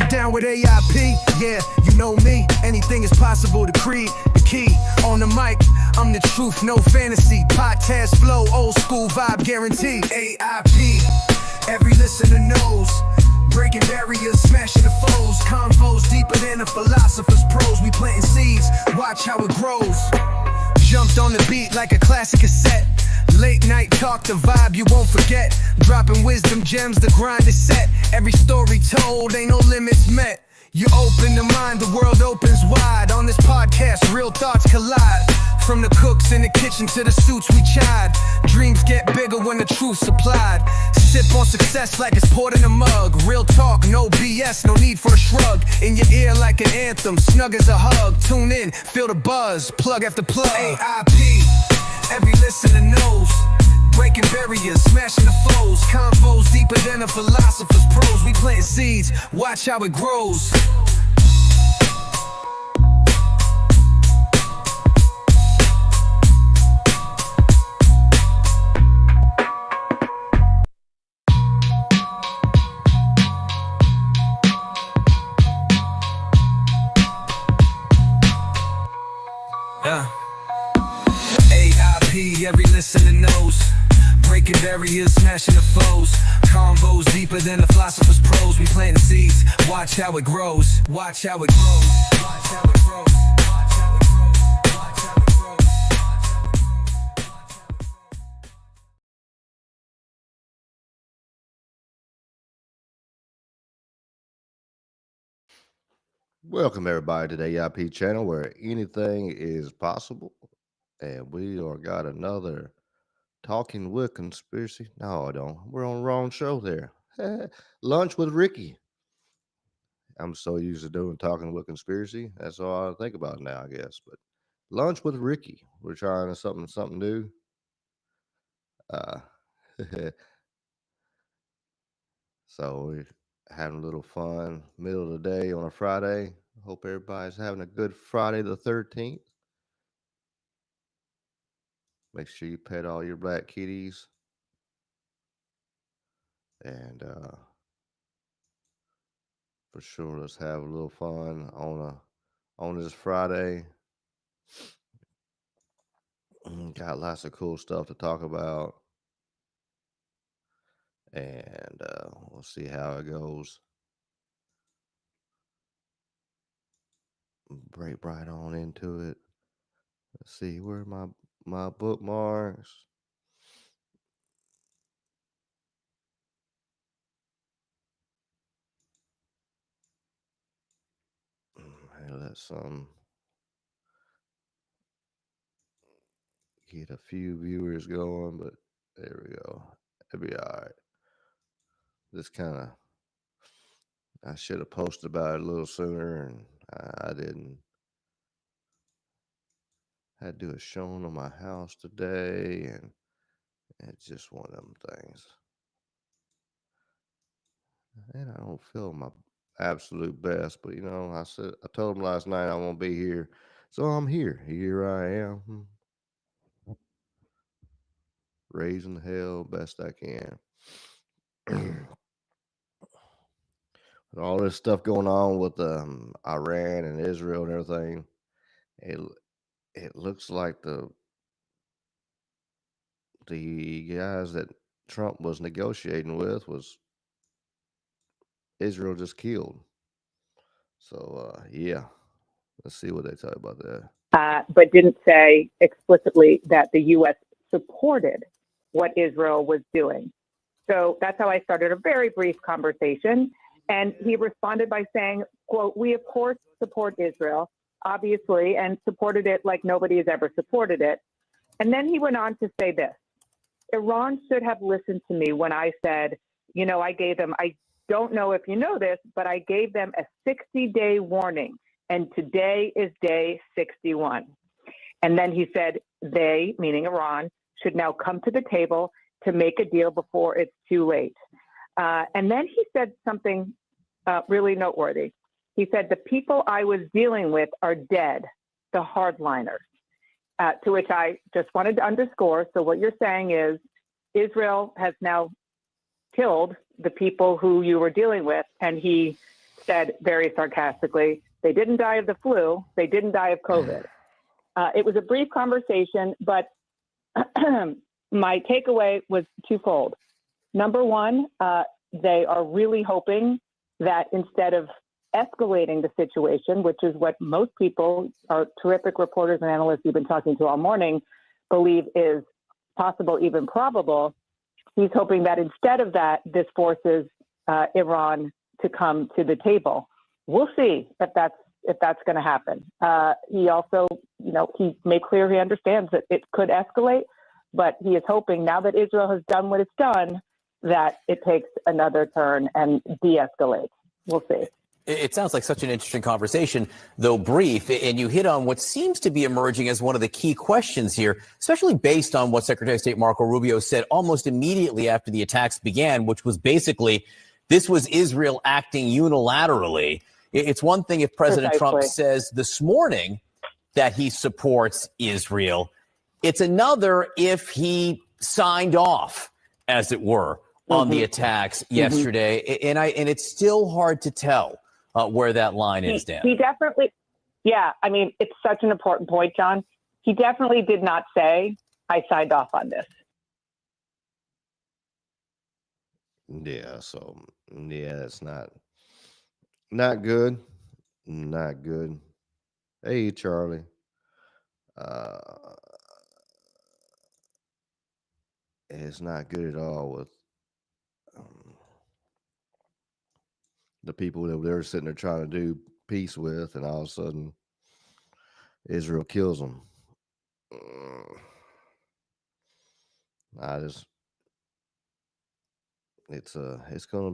down with A.I.P? Yeah, you know me. Anything is possible to create. The key on the mic, I'm the truth, no fantasy. Podcast flow, old school vibe guaranteed. A.I.P, every listener knows. Breaking barriers, smashing the foes. Convos deeper than a philosopher's prose. We planting seeds, watch how it grows. Jumped on the beat like a classic cassette. Late night talk, the vibe you won't forget. Dropping wisdom gems, the grind is set. Every story told, ain't no limits met. You open the mind, the world opens wide. On this podcast, real thoughts collide. From the cooks in the kitchen to the suits we chide. Dreams get bigger when the truth's supplied. Sip on success like it's poured in a mug. Real talk, no BS, no need for a shrug. In your ear like an anthem, snug as a hug. Tune in, feel the buzz, plug after plug. A.I.P, every listener knows. Breaking barriers, smashing the foes. Convos deeper than a philosopher's prose. We planting seeds, watch how it grows. A.I.P, every listener knows. Breaking barriers, smashing the foes. Convos deeper than the philosopher's prose. We planting seeds, watch how it grows. Watch how it grows. Watch how it grows. Watch how it grows. Watch how it grows. Welcome everybody to the A.I.P channel where anything is possible, and we are got another talking with conspiracy. No, I don't. We're on the wrong show there. Lunch with Ricky. I'm so used to doing talking with conspiracy. That's all I think about now, I guess. But lunch with Ricky. We're trying something new. Uh, so we're having a little fun middle of the day on a Friday. Hope everybody's having a good Friday the 13th. Make sure you pet all your black kitties. And for sure, let's have a little fun on this Friday. Got lots of cool stuff to talk about, and we'll see how it goes. Break right on into it. Let's see where are my bookmarks. Hey, let's get a few viewers going, but there we go. It'll be all right. This kind of I should have posted about it a little sooner, and I didn't. I had to do a showing on my house today, and it's just one of them things. And I don't feel my absolute best, but I told him last night I won't be here, so I'm here. Here I am, raising hell best I can. With all this stuff going on with Iran and Israel and everything, it looks like the guys that Trump was negotiating with was Israel just killed. So yeah, let's see what they tell you about that. But didn't say explicitly that the U.S. supported what Israel was doing. So that's how I started a very brief conversation. And he responded by saying, quote, "We, of course, support Israel, obviously, and supported it like nobody has ever supported it." And then he went on to say this: Iran should have listened to me when I said, I gave them, I don't know if you know this, but I gave them a 60-day warning. And today is day 61. And then he said, they, meaning Iran, should now come to the table to make a deal before it's too late. And then he said something really noteworthy. He said, the people I was dealing with are dead, the hardliners. To which I just wanted to underscore. So what you're saying is Israel has now killed the people who you were dealing with, and he said very sarcastically, they didn't die of the flu, they didn't die of COVID. It was a brief conversation, but my takeaway was twofold. Number one, they are really hoping that instead of escalating the situation, which is what most people, our terrific reporters and analysts you've been talking to all morning, believe is possible, even probable, he's hoping that instead of that, this forces Iran to come to the table. We'll see if that's going to happen. He also, he made clear he understands that it could escalate, but he is hoping now that Israel has done what it's done, that it takes another turn and de-escalates. We'll see. It sounds like such an interesting conversation, though brief, and you hit on what seems to be emerging as one of the key questions here, especially based on what Secretary of State Marco Rubio said almost immediately after the attacks began, which was basically this was Israel acting unilaterally. It's one thing if President Trump says this morning that he supports Israel. It's another if he signed off, as it were, on the attacks yesterday. And it's still hard to tell where that line is, Dan. He definitely, I mean, it's such an important point, John. He definitely did not say, I signed off on this. Yeah, so, it's not good. Not good. Hey, Charlie. It's not good at all with the people that they're sitting there trying to do peace with, and all of a sudden Israel kills them. It's gonna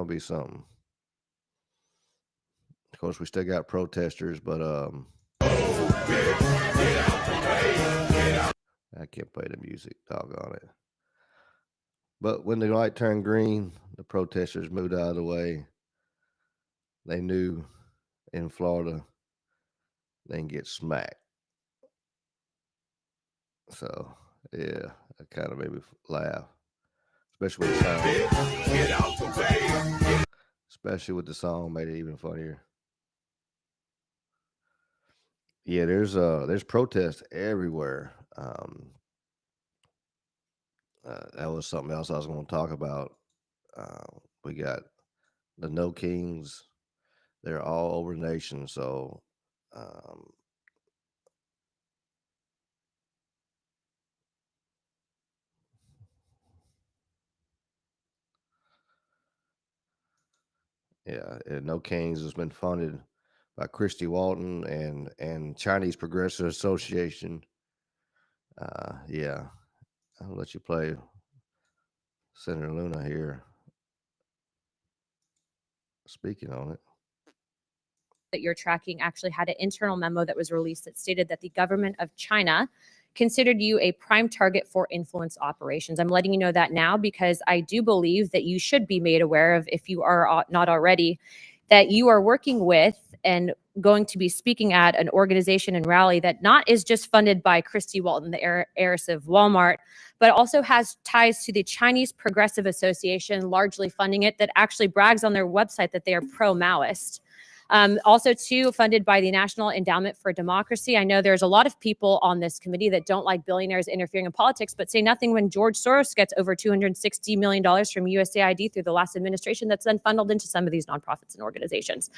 be something. Of course, we still got protesters, but I can't play the music, doggone it. But when the light turned green, the protesters moved out of the way. They knew in Florida they can get smacked. So, yeah, that kind of made me laugh. Especially with the song. Especially with the song made it even funnier. Yeah, there's protests everywhere. That was something else I was going to talk about. We got the No Kings. They're all over the nation. So, and No Kings has been funded by Christy Walton and Chinese Progressive Association. I'll let you play Senator Luna here speaking on it. That you're tracking actually had an internal memo that was released that stated that the government of China considered you a prime target for influence operations. I'm letting you know that now because I do believe that you should be made aware of, if you are not already, that you are working with and going to be speaking at an organization and rally that not is just funded by Christy Walton, the heiress of Walmart, but also has ties to the Chinese Progressive Association, largely funding it, that actually brags on their website that they are pro-Maoist. Also, too, funded by the National Endowment for Democracy. I know there's a lot of people on this committee that don't like billionaires interfering in politics, but say nothing when George Soros gets over $260 million from USAID through the last administration that's then funneled into some of these nonprofits and organizations.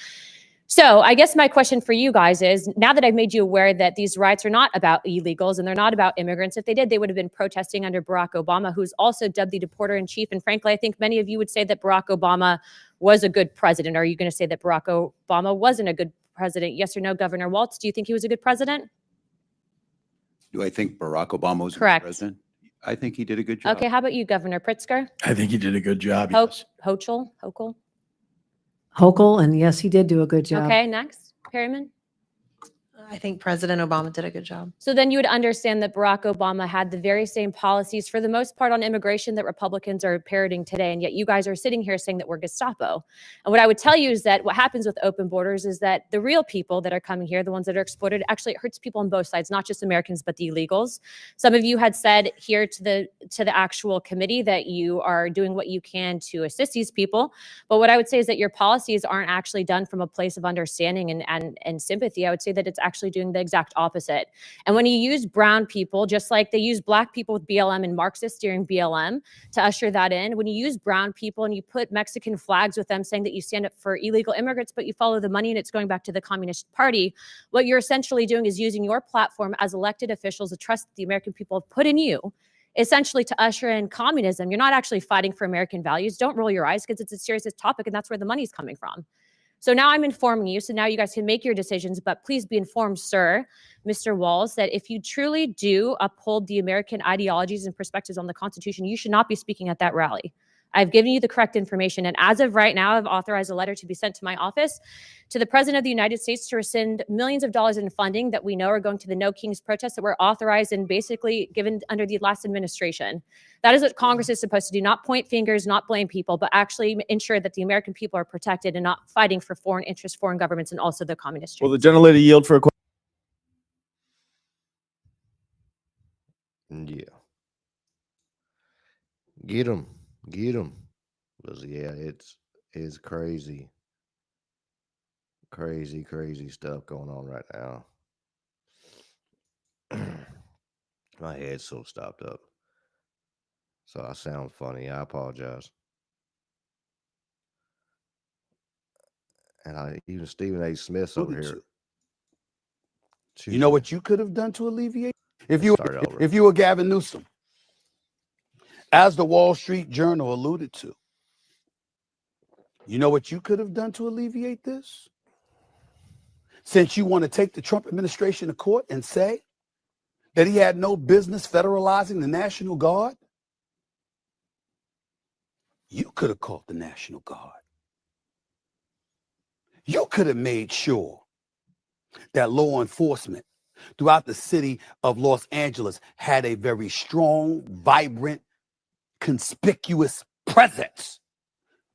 So I guess my question for you guys is, now that I've made you aware that these riots are not about illegals and they're not about immigrants, if they did, they would have been protesting under Barack Obama, who's also dubbed the deporter-in-chief. And frankly, I think many of you would say that Barack Obama was a good president. Are you going to say that Barack Obama wasn't a good president? Yes or no, Governor Waltz? Do you think he was a good president? Do I think Barack Obama was a Correct. good president? I think he did a good job. Okay, how about you, Governor Pritzker? I think he did a good job. Yes. Hochul? And yes, he did do a good job. Okay, next, Perryman. I think President Obama did a good job. So then you would understand that Barack Obama had the very same policies for the most part on immigration that Republicans are parroting today. And yet you guys are sitting here saying that we're Gestapo. And what I would tell you is that what happens with open borders is that the real people that are coming here, the ones that are exploited, actually it hurts people on both sides, not just Americans, but the illegals. Some of you had said here to the actual committee that you are doing what you can to assist these people. But what I would say is that your policies aren't actually done from a place of understanding and sympathy. I would say that it's actually doing the exact opposite. And when you use brown people, just like they use black people with BLM and Marxists during BLM to usher that in, when you use brown people and you put Mexican flags with them saying that you stand up for illegal immigrants, but you follow the money and it's going back to the Communist Party, what you're essentially doing is using your platform as elected officials, the trust that the American people have put in you, essentially to usher in communism. You're not actually fighting for American values. Don't roll your eyes because it's a serious topic and that's where the money's coming from. So now I'm informing you. So now you guys can make your decisions, but please be informed, sir, Mr. Walls, that if you truly do uphold the American ideologies and perspectives on the Constitution, you should not be speaking at that rally. I've given you the correct information. And as of right now, I've authorized a letter to be sent to my office to the President of the United States to rescind millions of dollars in funding that we know are going to the No Kings protests that were authorized and basically given under the last administration. That is what Congress is supposed to do, not point fingers, not blame people, but actually ensure that the American people are protected and not fighting for foreign interests, foreign governments, and also the communist. Will the gentlelady yield for a question? Yeah. Get them. Get them. Yeah, it's crazy. Crazy stuff going on right now. My head's so stopped up. So I sound funny. I apologize. And even Stephen A. Smith's over here. You know what you could have done to alleviate? If you over. if you were Gavin Newsom, as the Wall Street Journal alluded to, you know what you could have done to alleviate this? Since you want to take the Trump administration to court and say that he had no business federalizing the National Guard, you could have called the National Guard. You could have made sure that law enforcement throughout the city of Los Angeles had a very strong, vibrant, conspicuous presence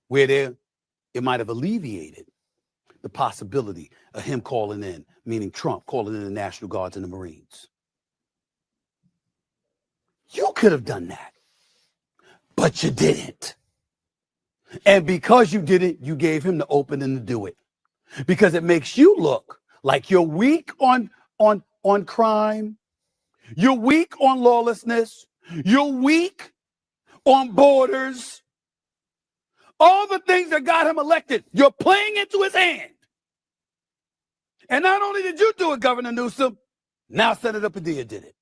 where it might have alleviated the possibility of him calling in, meaning Trump calling in the National Guards and the Marines. You could have done that, but you didn't. And because you didn't, you gave him the opening to do it, because it makes you look like you're weak on crime, you're weak on lawlessness, you're weak on borders, all the things that got him elected, you're playing into his hand. And not only did you do it, Governor Newsom, now Senator Padilla did it.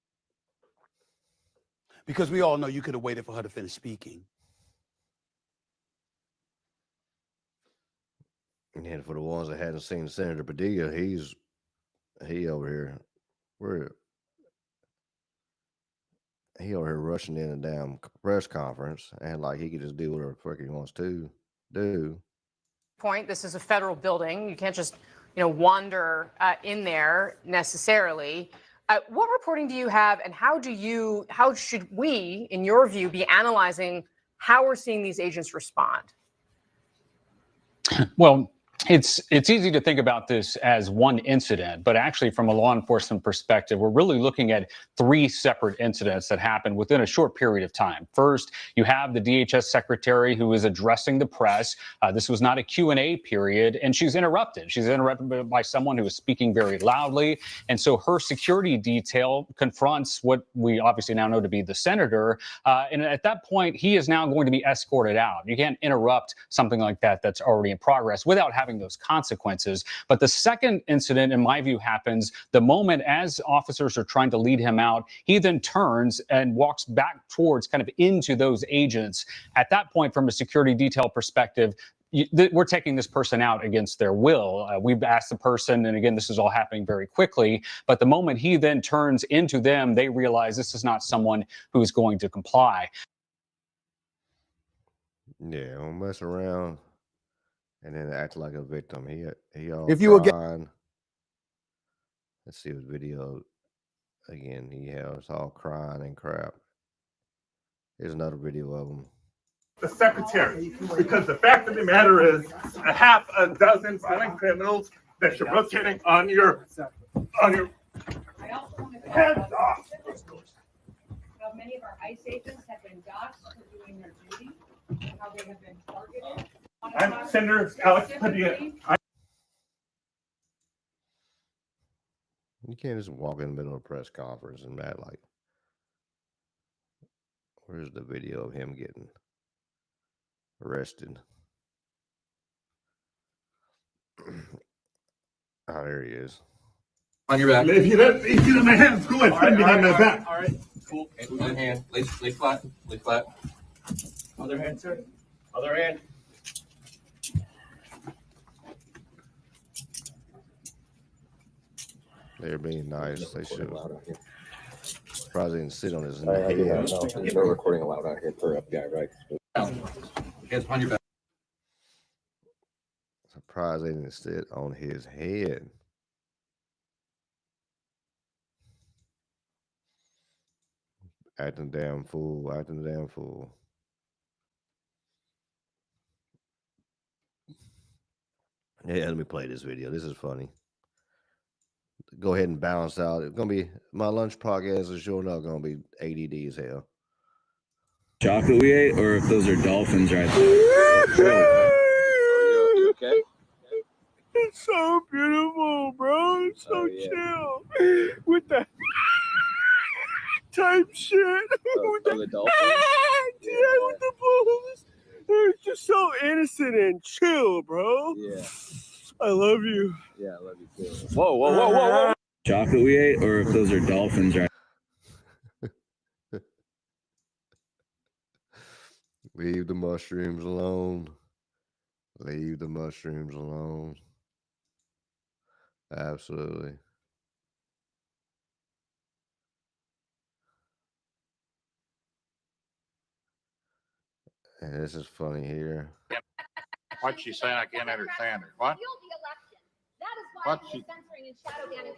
Because we all know you could have waited for her to finish speaking. And for the ones that hadn't seen Senator Padilla, he over here rushing in a damn press conference and like he could just do whatever the fuck he wants to do. Point, this is a federal building. You can't just, wander in there necessarily. What reporting do you have, and how should we, in your view, be analyzing how we're seeing these agents respond? Well, it's easy to think about this as one incident, but actually from a law enforcement perspective, we're really looking at three separate incidents that happened within a short period of time. First, you have the DHS secretary who is addressing the press. This was not a Q&A period, and she's interrupted. She's interrupted by someone who is speaking very loudly, and so her security detail confronts what we obviously now know to be the senator, and at that point, he is now going to be escorted out. You can't interrupt something like that that's already in progress without having those consequences. But the second incident, in my view, happens the moment as officers are trying to lead him out, he then turns and walks back towards kind of into those agents. At that point, from a security detail perspective, we're taking this person out against their will. We've asked the person, and again, this is all happening very quickly, but the moment he then turns into them, they realize this is not someone who's going to comply. Yeah, don't mess around and then act like a victim. He all If you were crying. Let's see his video again. He was all crying and crap. Here's another video of him. The secretary, because the fact of the matter is, a half a dozen violent criminals that you're rotating on your heads off. How many of our ICE agents have been doxxed for doing their duty, how they have been targeted. I'm Senator Alex Padilla. You can't just walk in the middle of a press conference and that, like, where's the video of him getting arrested? Oh, there he is. On your back. If you let my hands go and put behind my back. All right, cool. Okay, one hand, lay flat, lay flat. Other hand, sir. Other hand. They're being nice. They should. Probably didn't sit on his head. There's no recording allowed out here for FBI, right? Hands on your back. Surprised they didn't sit on his head. Acting damn fool, acting damn fool. Yeah, let me play this video. This is funny. Go ahead and balance out. It's gonna be my lunch podcast is sure not gonna be ADD as hell. Chocolate we ate, or if those are dolphins right there. You okay? It's so beautiful, bro. It's so chill. With the type shit. The dolphins? Yeah, with the balls. They're just so innocent and chill, bro. Yeah. I love you. Yeah, I love you too. Whoa. Chocolate we ate, or if those are dolphins right Leave the mushrooms alone. Leave the mushrooms alone. Absolutely. And this is funny here. What she's saying, I can't understand her. What? What she?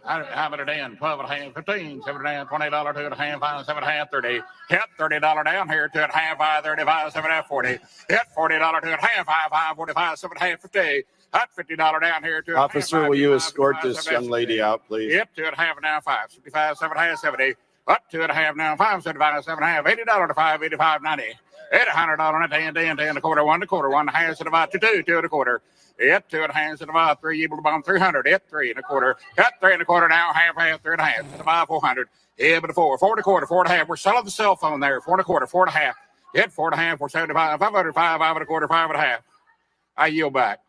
How about a day and 12 and a half, 15, 7 and a half, $20, 2 and a half, 5, 7 and a half, 30. Hit $30 down here, 2 and a half, 5, 35, 7 and a half, 40. Hit $40, 2 and a half, 5, 45, 7 and a half, 50. Hit $50 down here, 2 and a half. Officer, will you escort this young lady out, please? Yep, 2 and a half now, 5, 55, 7 and a half, 70. Up 2 and a half now, 5, 75, 7 and a half, $80 to 5, 85, 90. Hit $100 and a 10, 10, 10 and a quarter, 1 and a quarter, 1 and a half, and about 2, 2 and a quarter. Hit 2 and a half, and about 3, able to bomb 300. Hit 3 and a quarter. Cut 3 and a quarter now, half, 3 and a half, and about 400. Hit but a 4, 4 and a quarter, 4 and a half. We're selling the cell phone there, 4 and a quarter, 4 and a half. Hit 4 and a half, 475, 505, 5 and a quarter, 5 and a half. I yield back.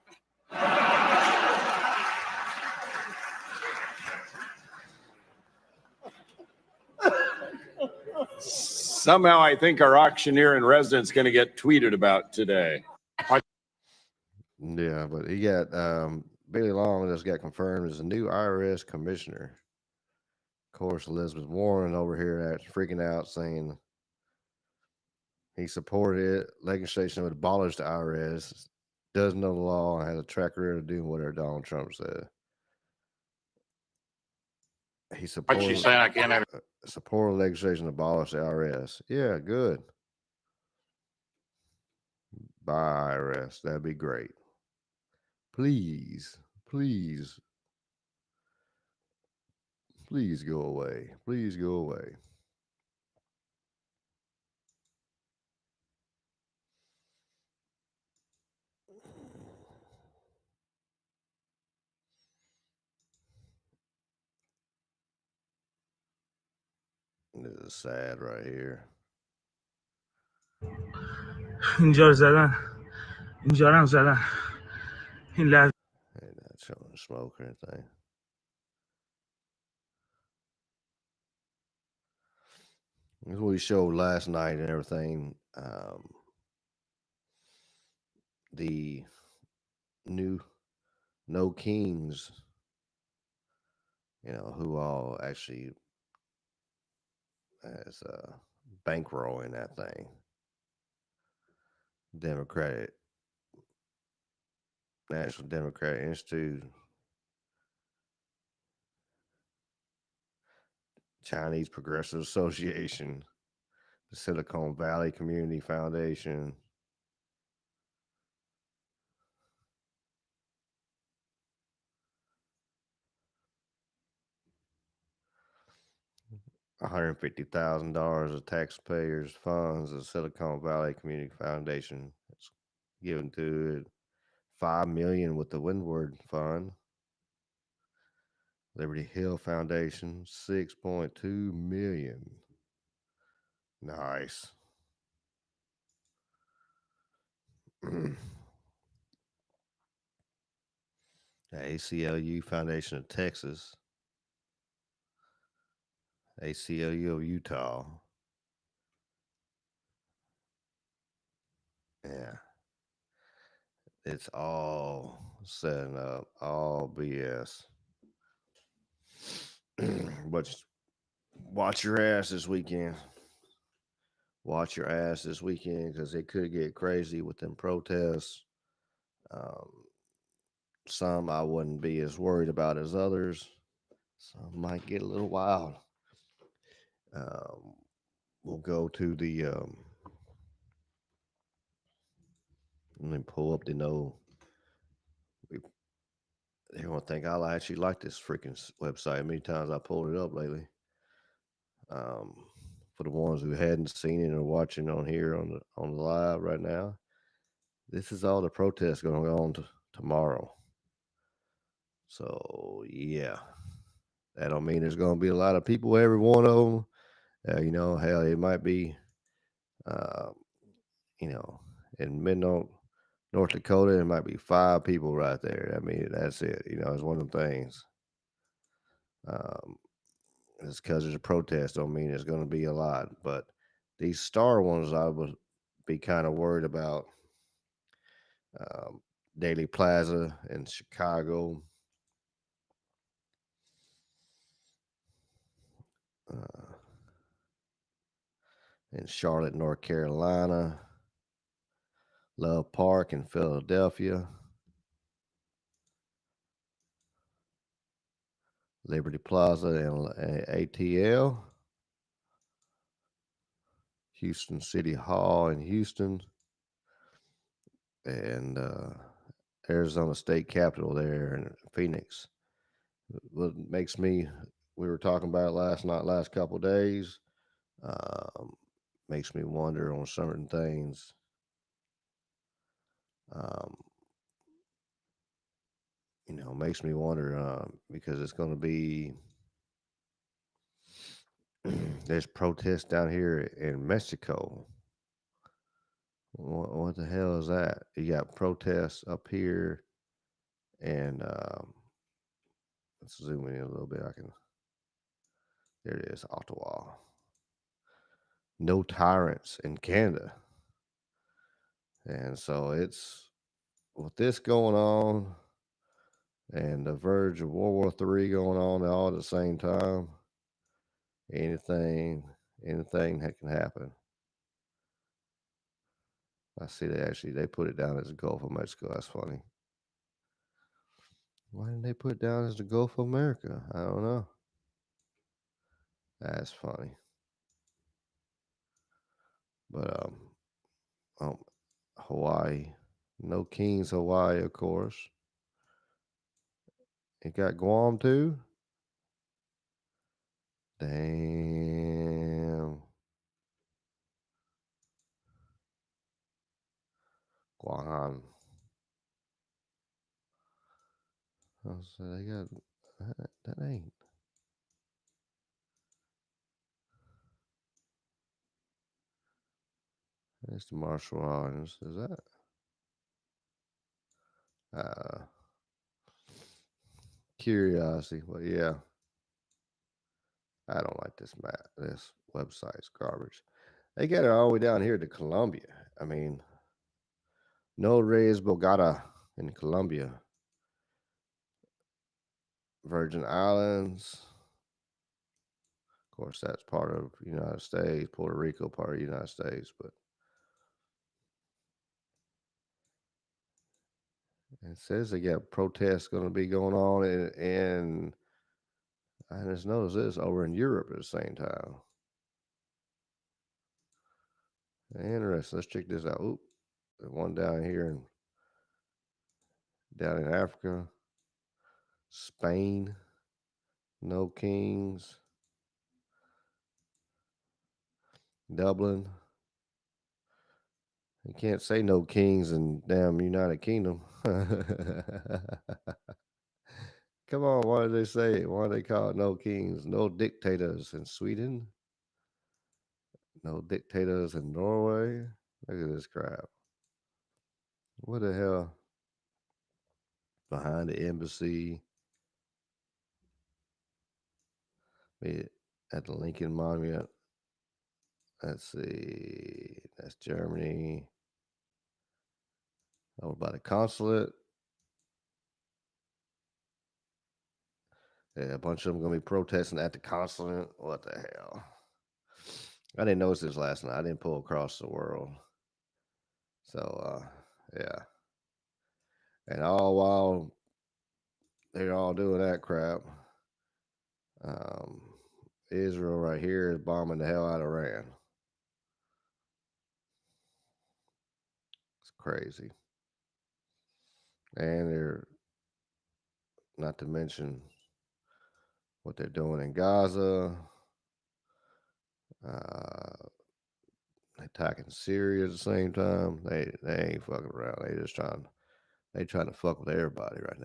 Somehow I think our auctioneer in residence going to get tweeted about today. Yeah, but he got Billy Long just got confirmed as a new IRS commissioner. Of course, Elizabeth Warren over here at freaking out saying he supported it. Legislation would abolish the IRS, doesn't know the law, and has a track record of doing whatever Donald Trump said. He supported, What she's saying, I can't understand. Support legislation to abolish the IRS. Yeah, good. Bye, IRS. That'd be great. Please go away. Please go away. This is sad right here. اینجا زدن اینجا هم زدن این لحظه Not showing smoke or anything. This is what we showed last night and everything. The new No Kings, who all actually is bankrolling that thing. National Democratic Institute. Chinese Progressive Association, the Silicon Valley Community Foundation. $150,000 of taxpayers' funds of Silicon Valley Community Foundation. It's given to it. $5 million with the Windward Fund. Liberty Hill Foundation, $6.2 million. Nice. The ACLU Foundation of Texas, ACLU of Utah. Yeah. It's all setting up, all BS. But watch your ass this weekend. Watch your ass this weekend because it could get crazy with them protests. Some I wouldn't be as worried about as others. Some might get a little wild. We'll go to the. Let me pull up the no. Everyone think I actually like this freaking website. Many times I pulled it up lately. For the ones who hadn't seen it or watching on here on the live right now, this is all the protests going to go on tomorrow. So yeah, that don't mean there's going to be a lot of people. Every one of them, hell, it might be, in Midnight, North Dakota, it might be 5 people right there. I mean, that's it. It's one of them things. It's because there's a protest don't mean it's going to be a lot. But these star ones, I would be kind of worried about. Daily Plaza in Chicago. In Charlotte, North Carolina. Love Park in Philadelphia. Liberty Plaza in ATL. Houston City Hall in Houston. And Arizona State Capitol there in Phoenix. What makes me, we were talking about it last couple of days, makes me wonder on certain things. Makes me wonder because it's going to be, there's protests down here in Mexico. What the hell is that? You got protests up here, and let's zoom in a little bit. There it is, Ottawa. No tyrants in Canada. And so it's, with this going on, and the verge of World War III going on all at the same time, anything that can happen. I see they put it down as the Gulf of Mexico. That's funny. Why didn't they put it down as the Gulf of America? I don't know. That's funny. But Hawaii. No Kings, Hawaii, of course. It got Guam too. Damn. Guam. So they got that ain't. That's the Marshall Islands. Is that? Curiosity. Well, yeah. I don't like this map. This website's garbage. They got it all the way down here to Colombia. I mean, No Reyes Bogota in Colombia. Virgin Islands. Of course, that's part of the United States. Puerto Rico, part of the United States. But it says they got protests going to be going on in I just noticed this over in Europe at the same time. Interesting. Let's check this out. Oop, there's one down here down in Africa, Spain. No kings. Dublin. You can't say no kings in damn United Kingdom. Come on, why did they say it? Why do they call it no kings? No dictators in Sweden. No dictators in Norway. Look at this crap. What the hell? Behind the embassy. At the Lincoln Monument. Let's see. That's Germany. Over by the consulate. Yeah, a bunch of them going to be protesting at the consulate. What the hell? I didn't notice this last night. I didn't pull across the world. So, yeah. And all while they're all doing that crap, Israel right here is bombing the hell out of Iran. It's crazy. And they're, not to mention what they're doing in Gaza, attacking Syria at the same time. They ain't fucking around. They trying to fuck with everybody right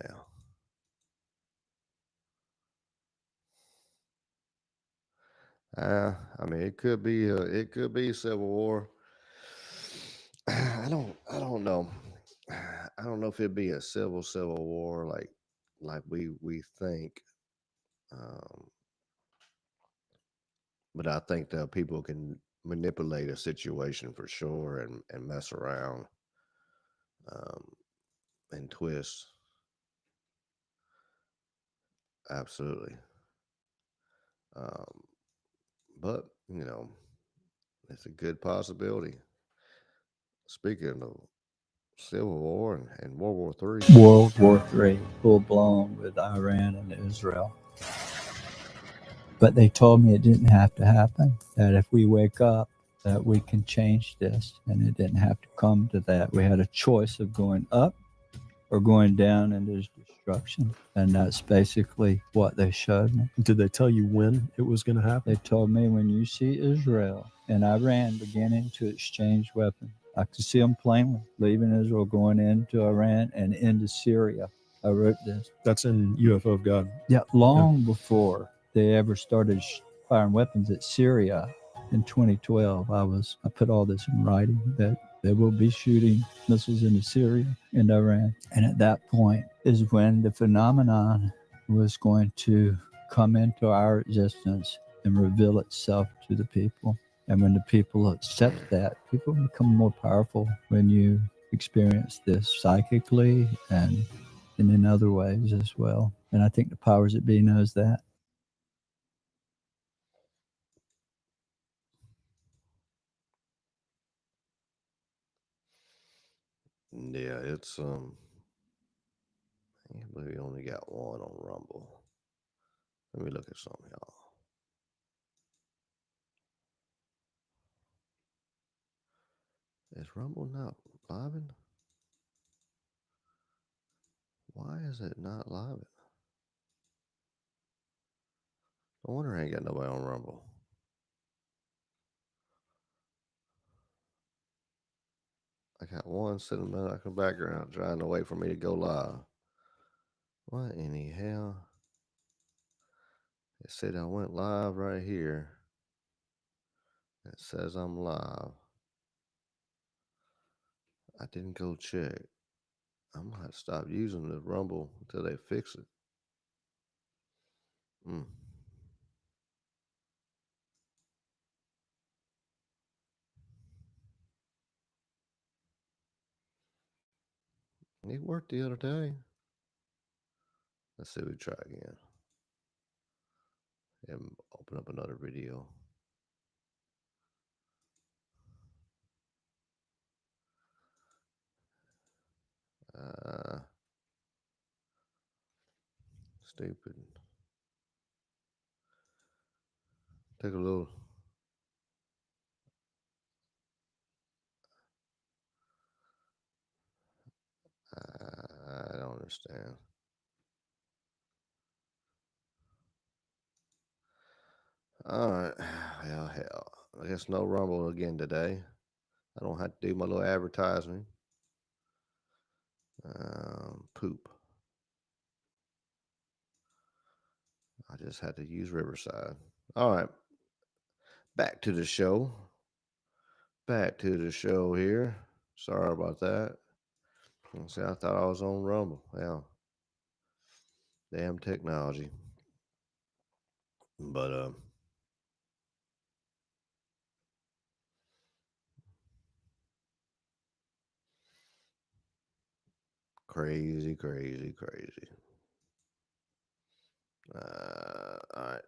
now. I mean, it could be a civil war. I don't know. I don't know if it'd be a civil war like we think. But I think that people can manipulate a situation for sure and mess around and twist. Absolutely. But, it's a good possibility. Speaking of Civil War and World War III. World War III, full blown with Iran and Israel. But they told me it didn't have to happen, that if we wake up, that we can change this, and it didn't have to come to that. We had a choice of going up or going down, and there's destruction. And that's basically what they showed me. Did they tell you when it was going to happen? They told me when you see Israel and Iran beginning to exchange weapons, I could see them plainly leaving Israel, going into Iran and into Syria. I wrote this. That's in UFO of God. Yeah, long before they ever started firing weapons at Syria in 2012. I put all this in writing that they will be shooting missiles into Syria and Iran. And at that point is when the phenomenon was going to come into our existence and reveal itself to the people. And when the people accept that, people become more powerful when you experience this psychically and in other ways as well. And I think the powers that be knows that. Yeah, it's I can't believe we only got one on Rumble. Let me look at something, y'all. Is Rumble not living? Why is it not living? No wonder I ain't got nobody on Rumble. I got one sitting back in the background trying to wait for me to go live. What in the hell? It said I went live right here. It says I'm live. I didn't go check. I'm gonna have to stop using the Rumble until they fix it. It worked the other day. Let's see if we try again. And open up another video. Stupid. Take a little. I don't understand. All right. Well, hell. I guess no Rumble again today. I don't have to do my little advertising. Poop. I just had to use Riverside. All right. Back to the show. Back to the show here. Sorry about that. See, I thought I was on Rumble. Yeah. Damn technology. But crazy. All right.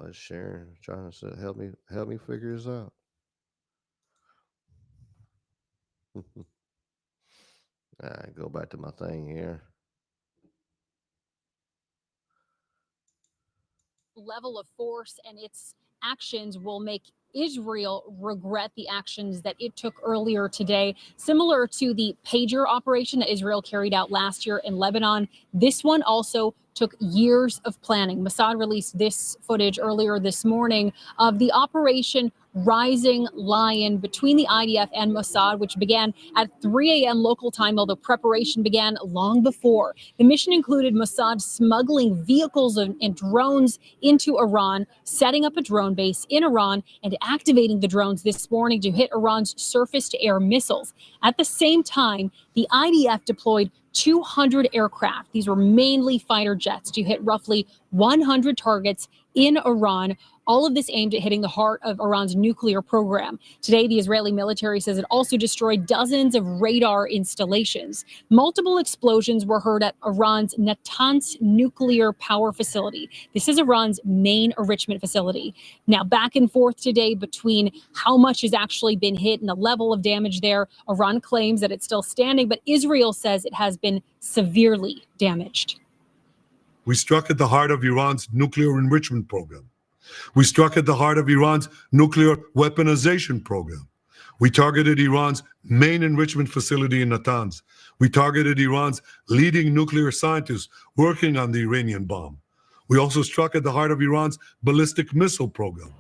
It's Sharon trying to help me figure this out. All right, go back to my thing here. Level of force and its actions will make Israel regret the actions that it took earlier today, similar to the pager operation that Israel carried out last year in Lebanon. This one also took years of planning. Mossad released this footage earlier this morning of the Operation Rising Lion between the IDF and Mossad, which began at 3 a.m. local time, although preparation began long before. The mission included Mossad smuggling vehicles and drones into Iran, setting up a drone base in Iran, and activating the drones this morning to hit Iran's surface-to-air missiles. At the same time, the IDF deployed 200 aircraft. These were mainly fighter jets to hit roughly 100 targets in Iran. All of this aimed at hitting the heart of Iran's nuclear program. Today, the Israeli military says it also destroyed dozens of radar installations. Multiple explosions were heard at Iran's Natanz nuclear power facility. This is Iran's main enrichment facility. Now, back and forth today between how much has actually been hit and the level of damage there. Iran claims that it's still standing, but Israel says it has been severely damaged. We struck at the heart of Iran's nuclear enrichment program. We struck at the heart of Iran's nuclear weaponization program. We targeted Iran's main enrichment facility in Natanz. We targeted Iran's leading nuclear scientists working on the Iranian bomb. We also struck at the heart of Iran's ballistic missile program.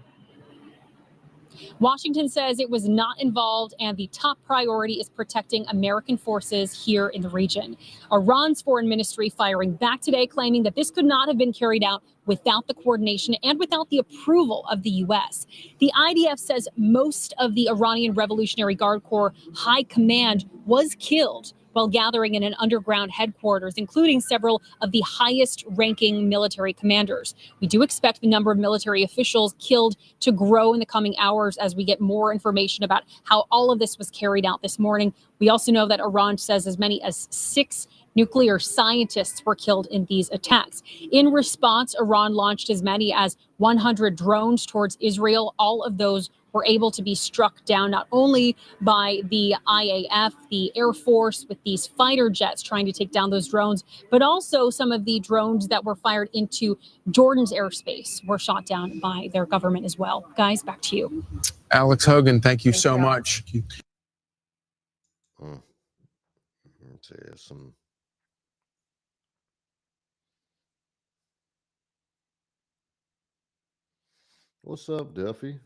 Washington says it was not involved, and the top priority is protecting American forces here in the region. Iran's foreign ministry firing back today, claiming that this could not have been carried out without the coordination and without the approval of the U.S. The IDF says most of the Iranian Revolutionary Guard Corps high command was killed while gathering in an underground headquarters, including several of the highest ranking military commanders. We do expect the number of military officials killed to grow in the coming hours as we get more information about how all of this was carried out this morning. We also know that Iran says as many as 6 nuclear scientists were killed in these attacks. In response, Iran launched as many as 100 drones towards Israel. All of those were able to be struck down not only by the IAF, the Air Force, with these fighter jets trying to take down those drones, but also some of the drones that were fired into Jordan's airspace were shot down by their government as well. Guys, back to you. Alex Hogan, thank you so much. Let's see, some. What's up, Duffy?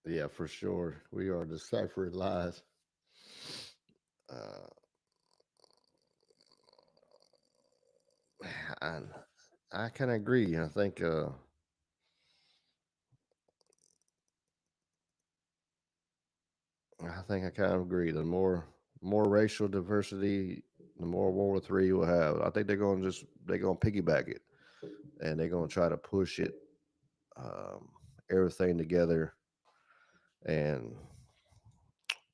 Yeah, for sure. We are deciphering lies. And I kind of agree. I think I kind of agree. The more racial diversity, the more World War III we'll have. I think they're gonna piggyback it, and they're gonna try to push it, everything together, and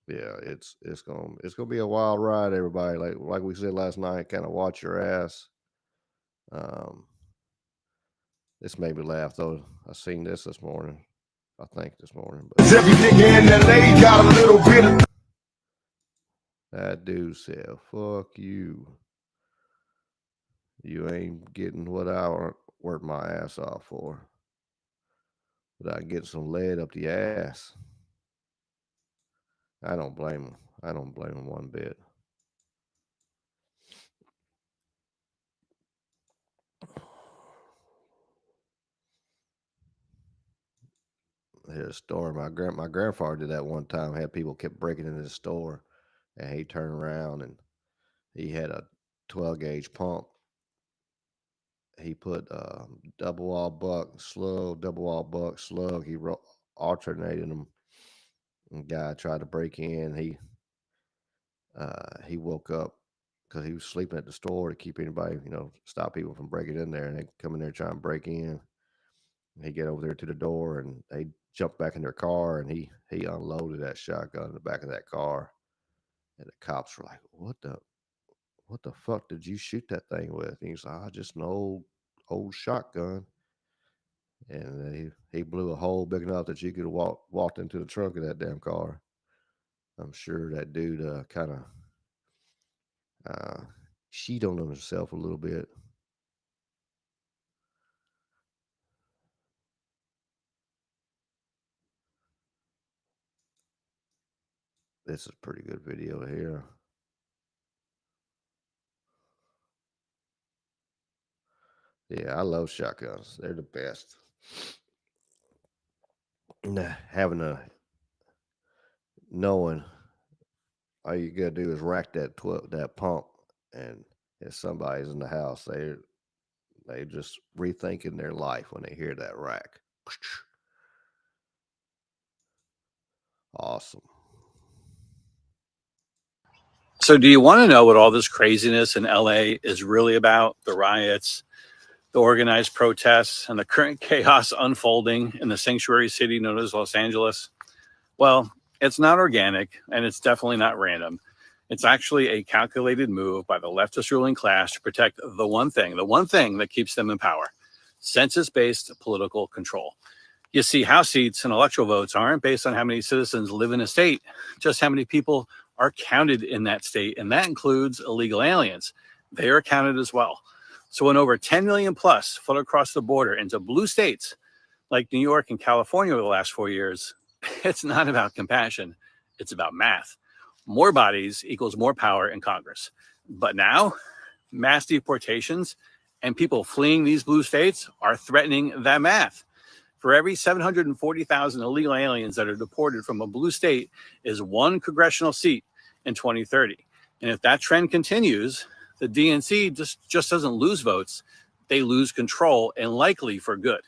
yeah, it's gonna be a wild ride, everybody. Like we said last night, kind of watch your ass. This made me laugh though. I seen this morning. I think this morning. But every nigga in LA got a little bit of. That dude said, "Fuck you." You ain't getting what I worked my ass off for. Without getting some lead up the ass. I don't blame him. I don't blame him one bit. Here's a story. My grandfather did that one time. Had people kept breaking into the store, and he turned around and he had a 12 gauge pump. He put double wall buck slug, double wall buck slug. He alternated them. And guy tried to break in. He woke up because he was sleeping at the store to keep anybody, stop people from breaking in there. And they come in there trying to break in. He get over there to the door, and they jumped back in their car, and he unloaded that shotgun in the back of that car. And the cops were like, "What the fuck did you shoot that thing with?" And he's like, "Just an old shotgun." And he blew a hole big enough that you could have walked into the trunk of that damn car. I'm sure that dude kind of cheat on himself a little bit. This is a pretty good video here. Yeah, I love shotguns. They're the best. Knowing all you gotta do is rack that pump, and if somebody's in the house, they just rethinking their life when they hear that rack. Awesome. So do you want to know what all this craziness in LA is really about? The riots, the organized protests, and the current chaos unfolding in the sanctuary city known as Los Angeles? Well, it's not organic, and it's definitely not random. It's actually a calculated move by the leftist ruling class to protect the one thing that keeps them in power: census-based political control. You see, House seats and electoral votes aren't based on how many citizens live in a state, just how many people are counted in that state, and that includes illegal aliens. They are counted as well. So when over 10 million plus flood across the border into blue states like New York and California over the last 4 years, it's not about compassion, it's about math. More bodies equals more power in Congress. But now, mass deportations and people fleeing these blue states are threatening that math. For every 740,000 illegal aliens that are deported from a blue state is one congressional seat in 2030. And if that trend continues, the DNC just doesn't lose votes, they lose control, and likely for good.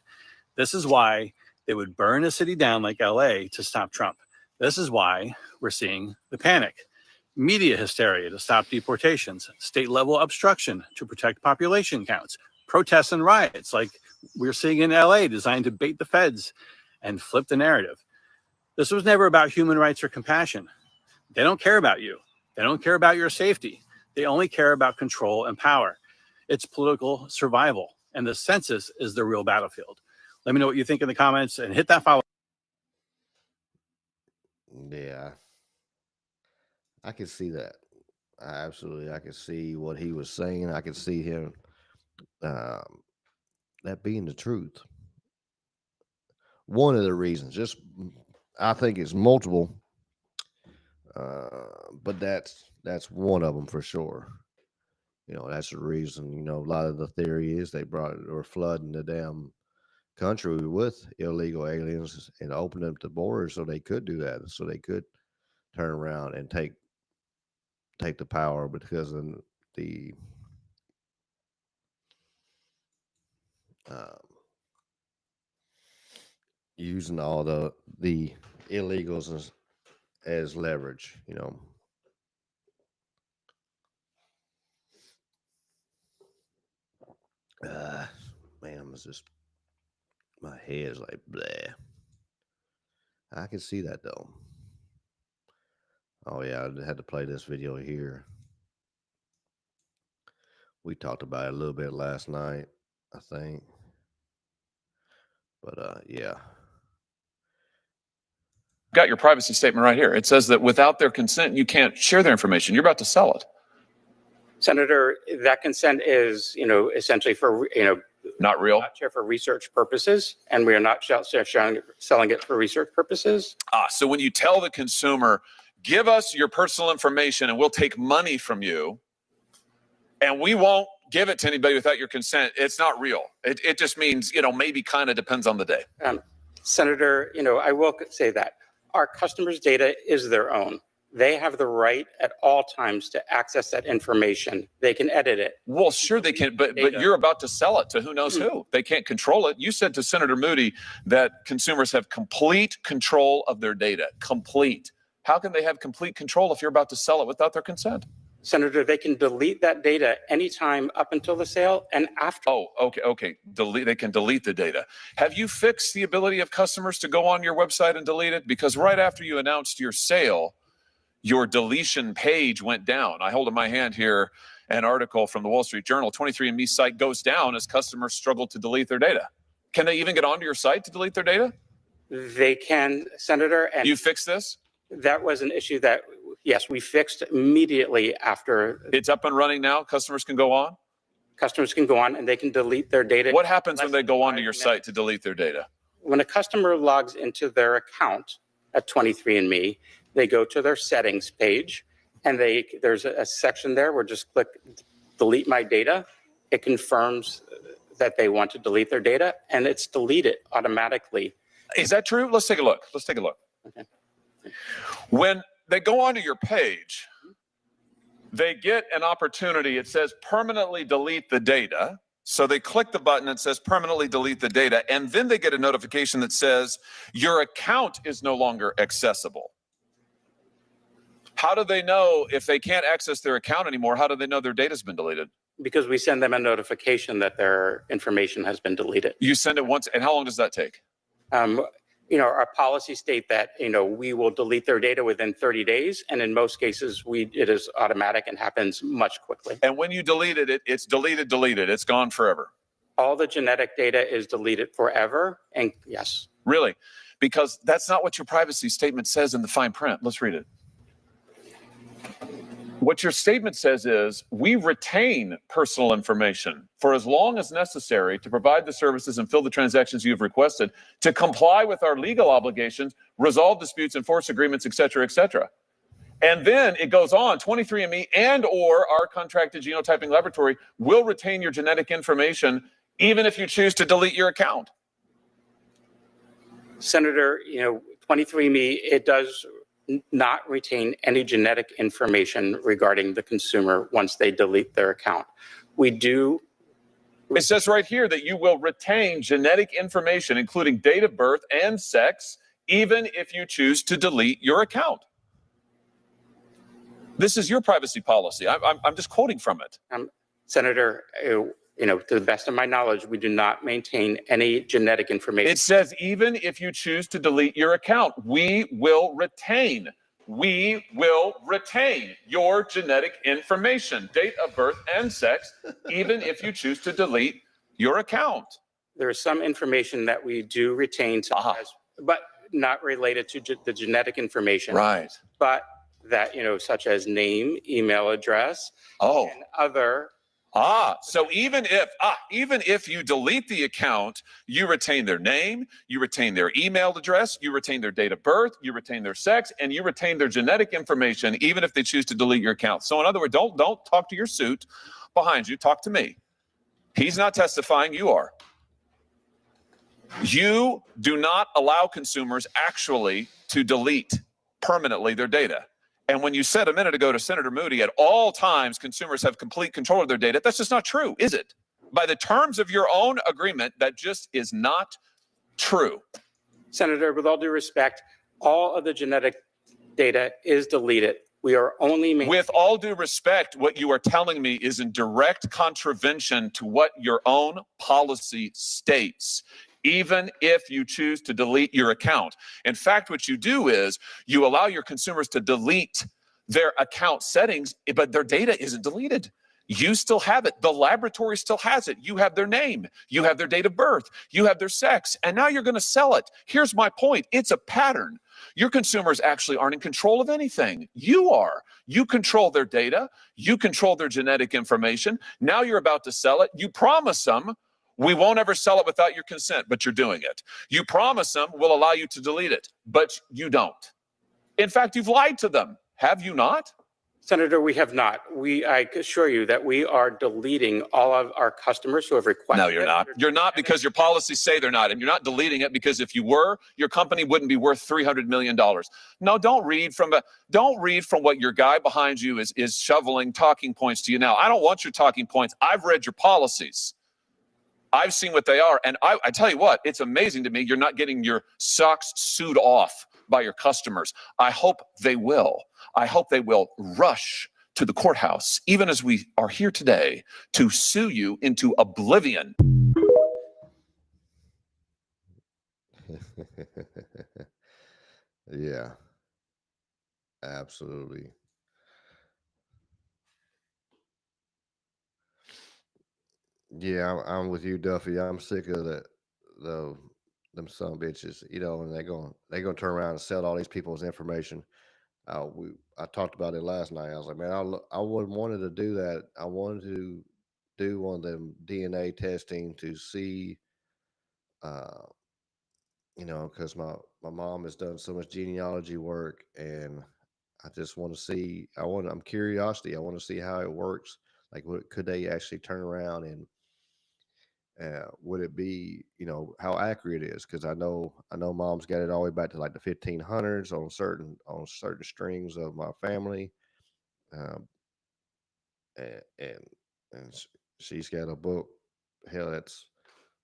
This is why they would burn a city down like LA to stop Trump. This is why we're seeing the panic. Media hysteria to stop deportations, state-level obstruction to protect population counts, protests and riots like we're seeing in LA designed to bait the feds and flip the narrative. This was never about human rights or compassion. They don't care about you. They don't care about your safety. They only care about control and power. It's political survival, and the census is the real battlefield. Let me know what you think in the comments, and hit that follow. Yeah, I can see that. Absolutely, I can see what he was saying. I can see him that being the truth. One of the reasons, I think it's multiple, but that's one of them for sure. That's the reason. A lot of the theory is they were flooding the damn country with illegal aliens and opened up the borders so they could do that, so they could turn around and take the power, because of the using all the illegals as leverage. Man, my head's like bleh. I can see that though. Oh yeah, I had to play this video here. We talked about it a little bit last night, I think. But yeah. Got your privacy statement right here. It says that without their consent, you can't share their information. You're about to sell it. Senator, that consent is, essentially for, not real. For research purposes, and we are not selling it for research purposes. So when you tell the consumer, give us your personal information and we'll take money from you, and we won't give it to anybody without your consent, it's not real. It just means, maybe kind of depends on the day. Senator, I will say that our customers' data is their own. They have the right at all times to access that information. They can edit it. Well, sure they can, but you're about to sell it to who knows who. They can't control it. You said to Senator Moody that consumers have complete control of their data. Complete. How can they have complete control if you're about to sell it without their consent? Senator, they can delete that data anytime up until the sale and after. Oh, okay. They can delete the data. Have you fixed the ability of customers to go on your website and delete it? Because right after you announced your sale, your deletion page went down. I hold in my hand here an article from the Wall Street Journal. 23andMe site goes down as customers struggle to delete their data. Can they even get onto your site to delete their data? They can, Senator. And you fixed this? That was an issue that, yes, we fixed immediately after. It's up and running now? Customers can go on? Customers can go on and they can delete their data. What happens when they go onto your site to delete their data? When a customer logs into their account at 23andMe, they go to their settings page, and there's a section there where just click delete my data. It confirms that they want to delete their data, and it's deleted automatically. Is that true? Let's take a look. Okay. When they go onto your page, they get an opportunity. It says permanently delete the data. So they click the button that says permanently delete the data, and then they get a notification that says your account is no longer accessible. How do they know if they can't access their account anymore? How do they know their data's been deleted? Because we send them a notification that their information has been deleted. You send it once, and how long does that take? Our policies state that, we will delete their data within 30 days. And in most cases, it is automatic and happens much quickly. And when you delete it, it's deleted. It's gone forever. All the genetic data is deleted forever. And yes. Really? Because that's not what your privacy statement says in the fine print. Let's read it. What your statement says is, we retain personal information for as long as necessary to provide the services and fill the transactions you have requested, to comply with our legal obligations, resolve disputes, enforce agreements, et cetera, et cetera. And then it goes on, 23andMe and or our contracted genotyping laboratory will retain your genetic information even if you choose to delete your account. Senator, 23andMe, it does not retain any genetic information regarding the consumer once they delete their account. We do. It says right here that you will retain genetic information, including date of birth and sex, even if you choose to delete your account. This is your privacy policy. I'm just quoting from it. Senator, to the best of my knowledge, we do not maintain any genetic information. It says, even if you choose to delete your account, we will retain your genetic information, date of birth and sex, even if you choose to delete your account. There is some information that we do retain, but not related to the genetic information. Right. But that, such as name, email address, and other. So even if you delete the account, you retain their name, you retain their email address, you retain their date of birth, you retain their sex, and you retain their genetic information, even if they choose to delete your account. So in other words, don't talk to your suit behind you, talk to me. He's not testifying, you are. You do not allow consumers actually to delete permanently their data. And when you said a minute ago to Senator Moody, at all times, consumers have complete control of their data, that's just not true, is it? By the terms of your own agreement, that just is not true. Senator, with all due respect, all of the genetic data is deleted. We are only with all due respect, what you are telling me is in direct contravention to what your own policy states, even if you choose to delete your account. In fact, what you do is you allow your consumers to delete their account settings, but their data isn't deleted. You still have it. The laboratory still has it. You have their name. You have their date of birth. You have their sex. And now you're going to sell it. Here's my point. It's a pattern. Your consumers actually aren't in control of anything. You are. You control their data. You control their genetic information. Now you're about to sell it. You promise them, we won't ever sell it without your consent, but you're doing it. You promise them, we'll allow you to delete it, but you don't. In fact, you've lied to them. Have you not? Senator, we have not. I assure you that we are deleting all of our customers who have requested. No, you're not. You're not, because your policies say they're not. And you're not deleting it because if you were, your company wouldn't be worth $300 million. No, don't read from what your guy behind you is shoveling talking points to you now. I don't want your talking points. I've read your policies. I've seen what they are. And I tell you what, it's amazing to me you're not getting your socks sewed off by your customers. I hope they will. I hope they will rush to the courthouse, even as we are here today, to sue you into oblivion. Yeah, absolutely. Yeah, I'm with you, Duffy. I'm sick of the them son bitches, and they're gonna turn around and sell all these people's information. I talked about it last night. I was like, man, I would wanted to do that. I wanted to do one of them DNA testing to see, uh, because my mom has done so much genealogy work, and I just want to see. I'm curiosity. I want to see how it works. Like, could they actually turn around and would it be, how accurate it is? Because I know mom's got it all the way back to like the 1500s on certain strings of my family, um, and and, and she's got a book, hell, that's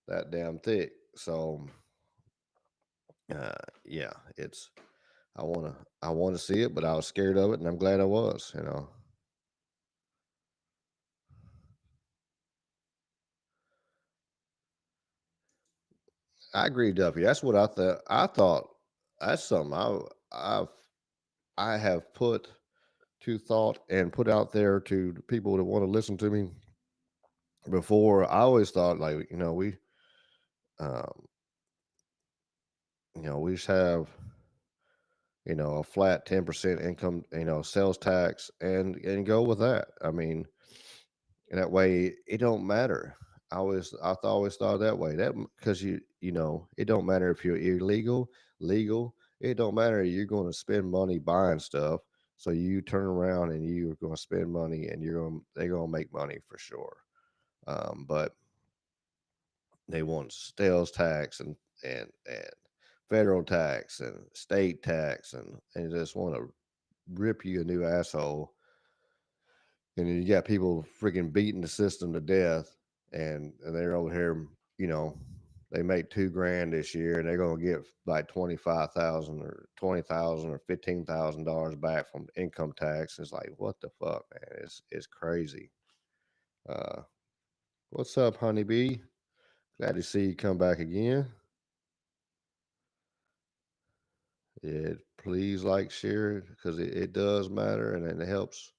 that damn thick. So, yeah, it's I wanna see it, but I was scared of it, and I'm glad I was. I agree, Duffy. That's what I thought. I thought that's something I have put to thought and put out there to the people that want to listen to me before. I always thought, like, um, we just have, a flat 10% income, sales tax, and go with that. I mean, and that way it don't matter. Always thought that way. That because it don't matter if you're illegal, legal. It don't matter. You're going to spend money buying stuff. So you turn around and you're going to spend money, and they're going to make money for sure. But they want sales tax and federal tax and state tax, and just want to rip you a new asshole. And then you got people freaking beating the system to death, and they're over here, you know, they make $2,000 this year, and they're gonna get like 25,000 or 20,000 or $15,000 back from income tax. It's like, what the fuck, man? It's crazy. Uh, what's up, honeybee? Glad to see you come back again. Yeah, please like, share, because it does matter, and it helps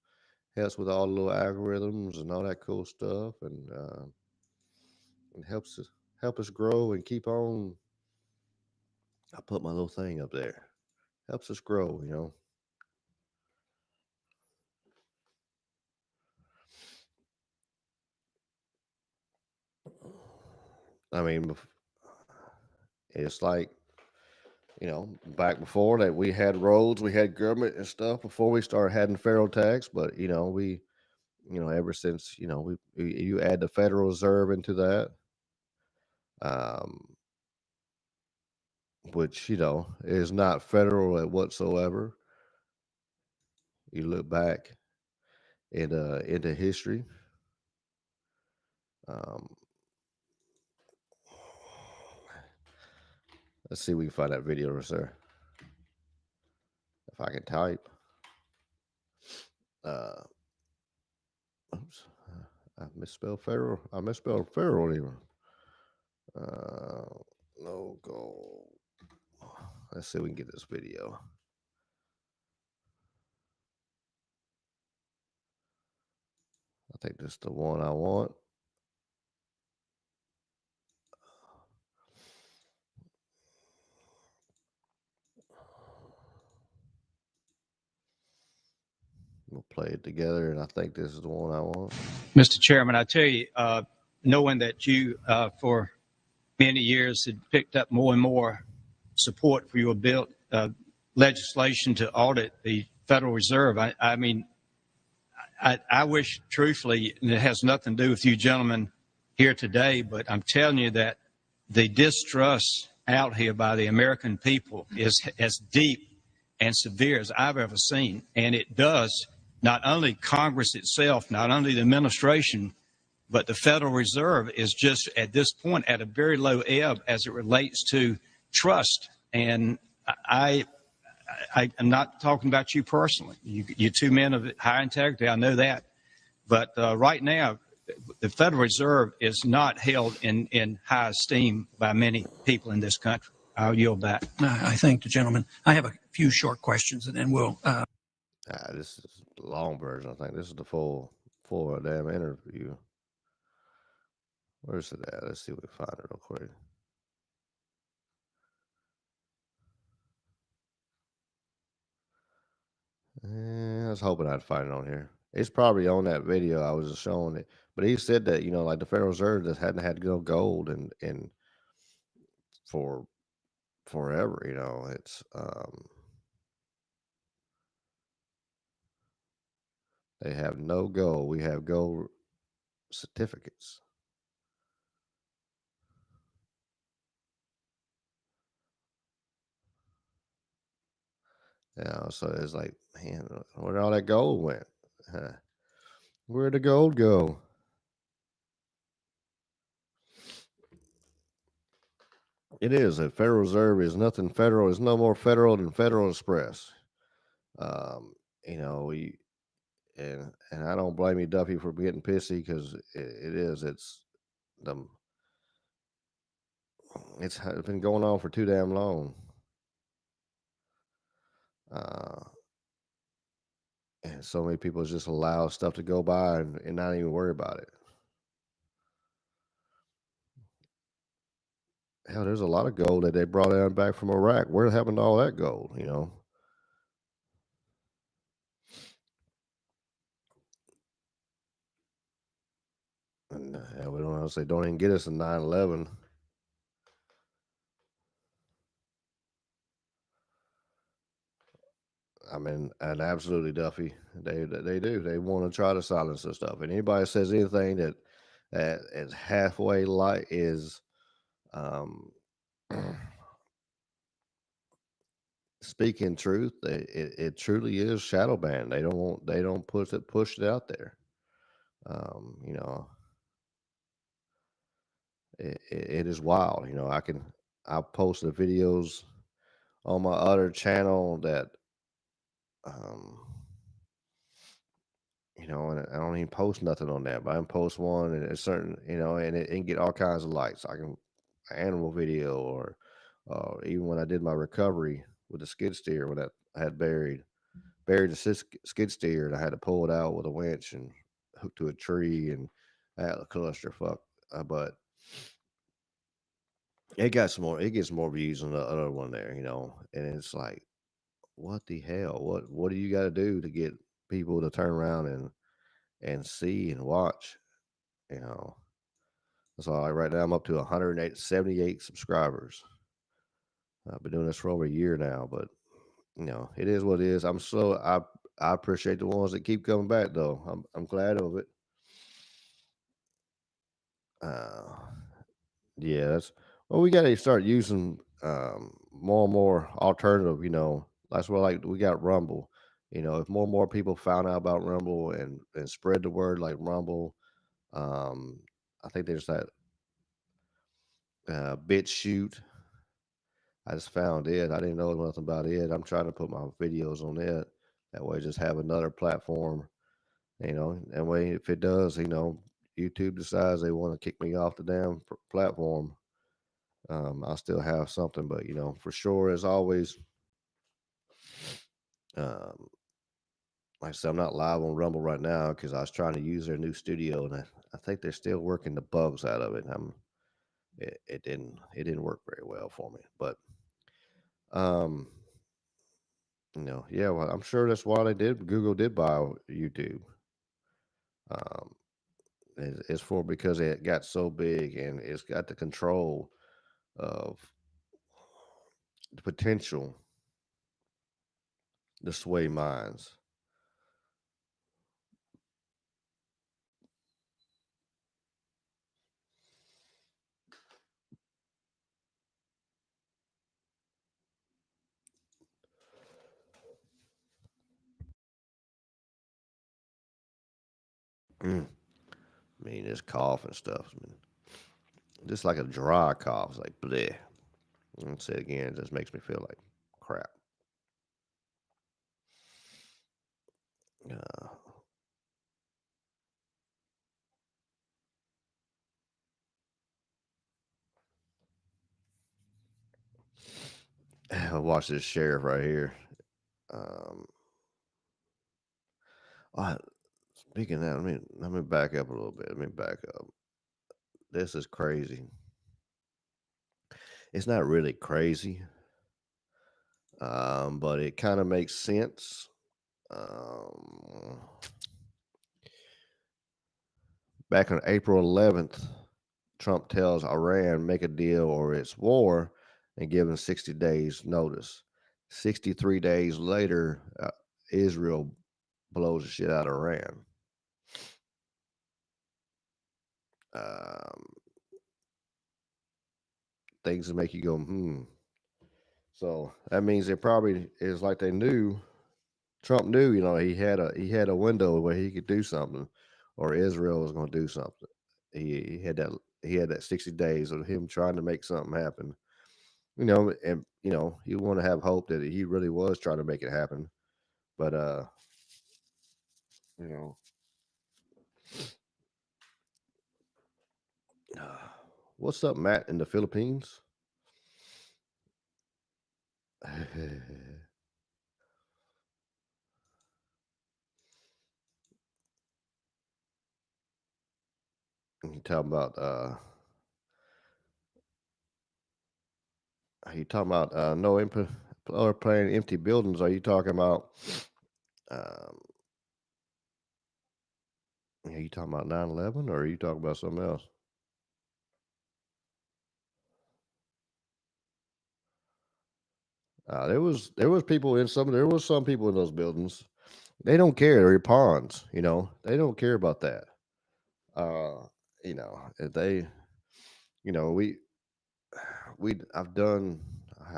with all the little algorithms and all that cool stuff, and it help us grow and keep on. I put my little thing up there. Helps us grow. I mean, it's like, back before that we had roads, we had government and stuff before we started having federal tax. But ever since you add the Federal Reserve into that, um, which is not federal whatsoever. You look back into history. Um, let's see if we can find that video, sir. If I can type. Uh, oops, I misspelled federal. I misspelled federal even. Logo. Let's see if we can get this video. I think this is the one I want. We'll play it together, and I think this is the one I want. Mr. Chairman, I tell you, knowing that you, for many years, had picked up more and more support for your bill legislation to audit the Federal Reserve, I mean, I wish, truthfully, and it has nothing to do with you gentlemen here today, but I'm telling you that the distrust out here by the American people is as deep and severe as I've ever seen. And it does not only Congress itself, not only the administration, but the Federal Reserve is just at this point at a very low ebb as it relates to trust. And I'm not talking about you personally. You two men of high integrity, I know that. But right now, the Federal Reserve is not held in high esteem by many people in this country. I'll yield back. I thank the gentleman. I have a few short questions, and then we'll. This is the long version. I think this is the full damn interview. Where's it at? Let's see if we can find it real quick. I was hoping I'd find it on here. It's probably on that video I was just showing it. But he said that, like the Federal Reserve just hadn't had gold and for forever, It's they have no gold. We have gold certificates. So it's like, man, where all that gold went? Where'd the gold go? It is. The Federal Reserve is nothing federal. It's no more federal than Federal Express. We and I don't blame you, Duffy, for getting pissy because it is. It's been going on for too damn long. And so many people just allow stuff to go by and not even worry about it. Hell, there's a lot of gold that they brought in back from Iraq. Where happened to all that gold, And we don't know. Say, don't even get us in 9/11. I mean, and absolutely, Duffy, they do. They want to try to silence this stuff. And anybody says anything that is halfway like is speaking truth, it truly is shadow banned. They don't push it out there. It is wild. I posted videos on my other channel that and I don't even post nothing on that, but I can post one and it's certain, and it can get all kinds of likes. I can animal video or even when I did my recovery with the skid steer when I had buried the skid steer and I had to pull it out with a winch and hook to a tree and I had a clusterfuck. But it gets more views than the other one there, and it's like, what the hell? What do you got to do to get people to turn around and see and watch? So like right now I'm up to 178 subscribers. I've been doing this for over a year now, but it is what it is. I appreciate the ones that keep coming back though. I'm glad of it. Yeah, we got to start using more and more alternative. That's why like we got Rumble. If more and more people found out about Rumble and spread the word like Rumble, I think there's that BitChute. I just found it. I didn't know nothing about it. I'm trying to put my videos on it. That way, just have another platform. That way, if it does, YouTube decides they want to kick me off the damn platform, I'll still have something. But for sure, as always, like I said, I'm not live on Rumble right now because I was trying to use their new studio, and I think they're still working the bugs out of it. It didn't work very well for me, but Yeah, well, I'm sure that's why Google did buy YouTube. Um, it's for because it got so big and it's got the control of the potential to sway minds. I mean, this cough and stuff. I mean, just like a dry cough. It's like bleh. I'll say it again. It just makes me feel like crap. Uh, watch this sheriff right here. Uh, Speaking of that, let me back up a little bit. Let me back up. This is crazy. It's not really crazy, but it kind of makes sense. Back on April 11th, Trump tells Iran make a deal or it's war, and give them 60 days notice. 63 days later, Israel blows the shit out of Iran. Things that make you go, So that means it probably is like they knew. Trump knew, he had a window where he could do something, or Israel was going to do something. He had that 60 days of him trying to make something happen. And you want to have hope that he really was trying to make it happen, but you know, what's up, Matt, in the Philippines? You talking about no input or playing empty buildings? Are you talking about are you talking about 9/11, or are you talking about something else? There was people in there was some people in those buildings. They don't care. They're pawns, They don't care about that. If they, I've done.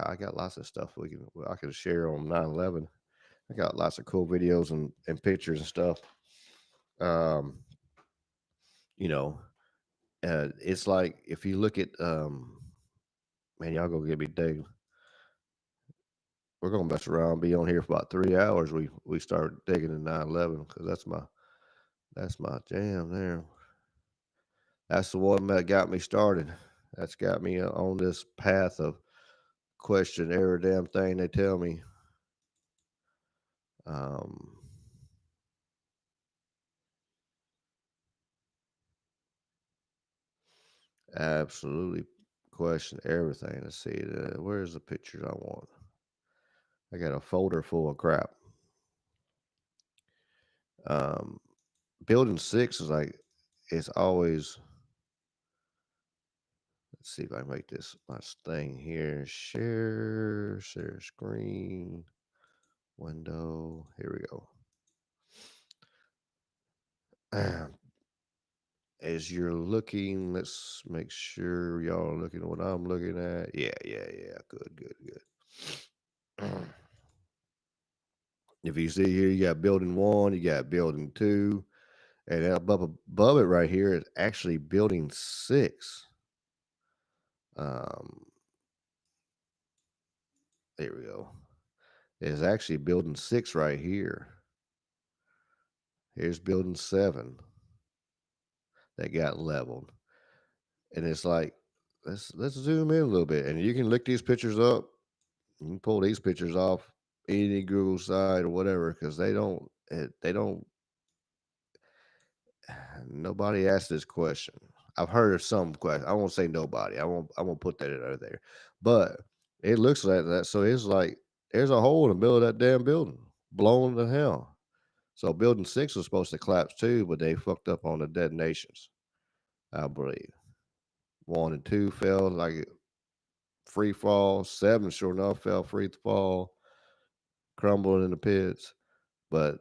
I got lots of stuff I can share on 9/11. I got lots of cool videos and pictures and stuff. You know, it's like if you look at man, y'all go get me dig. We're gonna mess around, be on here for about 3 hours. We start digging in 9/11 because that's my jam there. That's the one that got me started. That's got me on this path of question every damn thing they tell me. Absolutely question everything. Let's see. Where's the pictures I want? I got a folder full of crap. Building 6 is like, it's always, let's see if I can make this my thing here. Share screen, window. Here we go. As you're looking, let's make sure y'all are looking at what I'm looking at. Yeah. Good. If you see here, you got building 1, you got building 2, and above it right here is actually building 6. There we go. It's actually building 6 right here. Here's building 7 that got leveled. And it's like, let's zoom in a little bit. And you can look these pictures up. You can pull these pictures off any Google site or whatever, because they don't nobody asked this question. I've heard of some question. I won't say nobody. I won't put that out there. But it looks like that. So it's like there's a hole in the middle of that damn building, blown to hell. So building 6 was supposed to collapse too, but they fucked up on the detonations, I believe. 1 and 2 fell like free fall. 7, sure enough, fell free fall, crumbled in the pits, but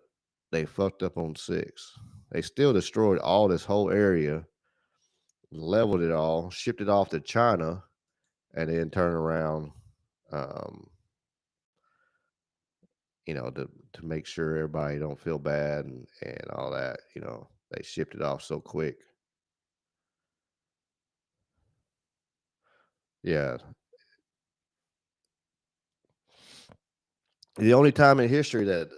they fucked up on 6. They still destroyed all this whole area, leveled it all, shipped it off to China, and then turned around, to make sure everybody don't feel bad and all that. They shipped it off so quick. Yeah. The only time in history that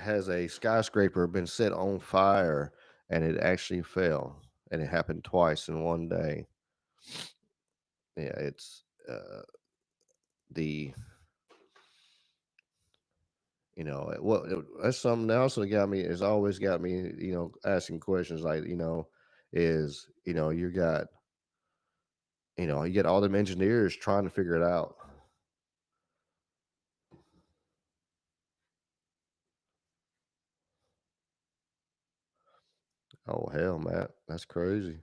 has a skyscraper been set on fire and it actually fell, and it happened twice in one day. Yeah, it's the that's something else that got me. It's always got me, asking questions like, is you got you get all them engineers trying to figure it out. Oh hell, Matt, that's crazy.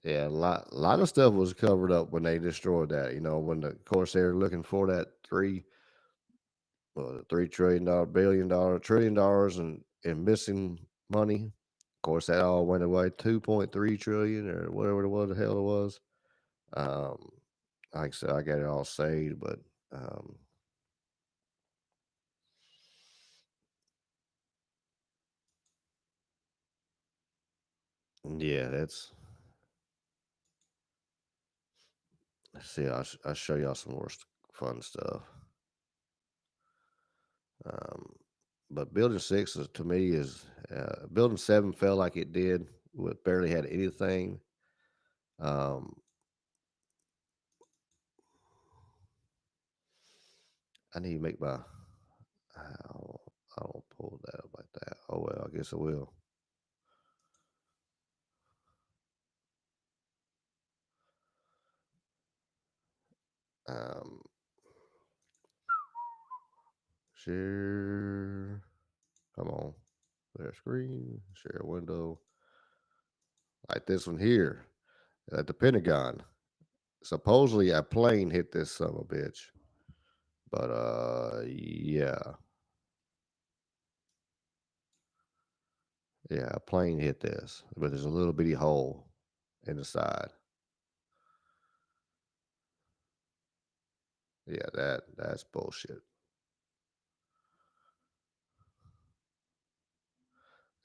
Yeah, a lot of stuff was covered up when they destroyed that. When of course they were looking for that $3 trillion in missing money. Of course, that all went away. 2.3 trillion or whatever the hell it was. Like I said, I got it all saved, but yeah, that's. Let's see. I'll show y'all some more fun stuff. But building 6 to me is building 7 felt like it did with barely had anything. I need to make my. I don't pull that up like that. Oh well, I guess I will. Share. Come on. Share screen. Share window. Like this one here at the Pentagon. Supposedly a plane hit this son of a bitch. But yeah. Yeah, a plane hit this, but there's a little bitty hole in the side. Yeah, that's bullshit.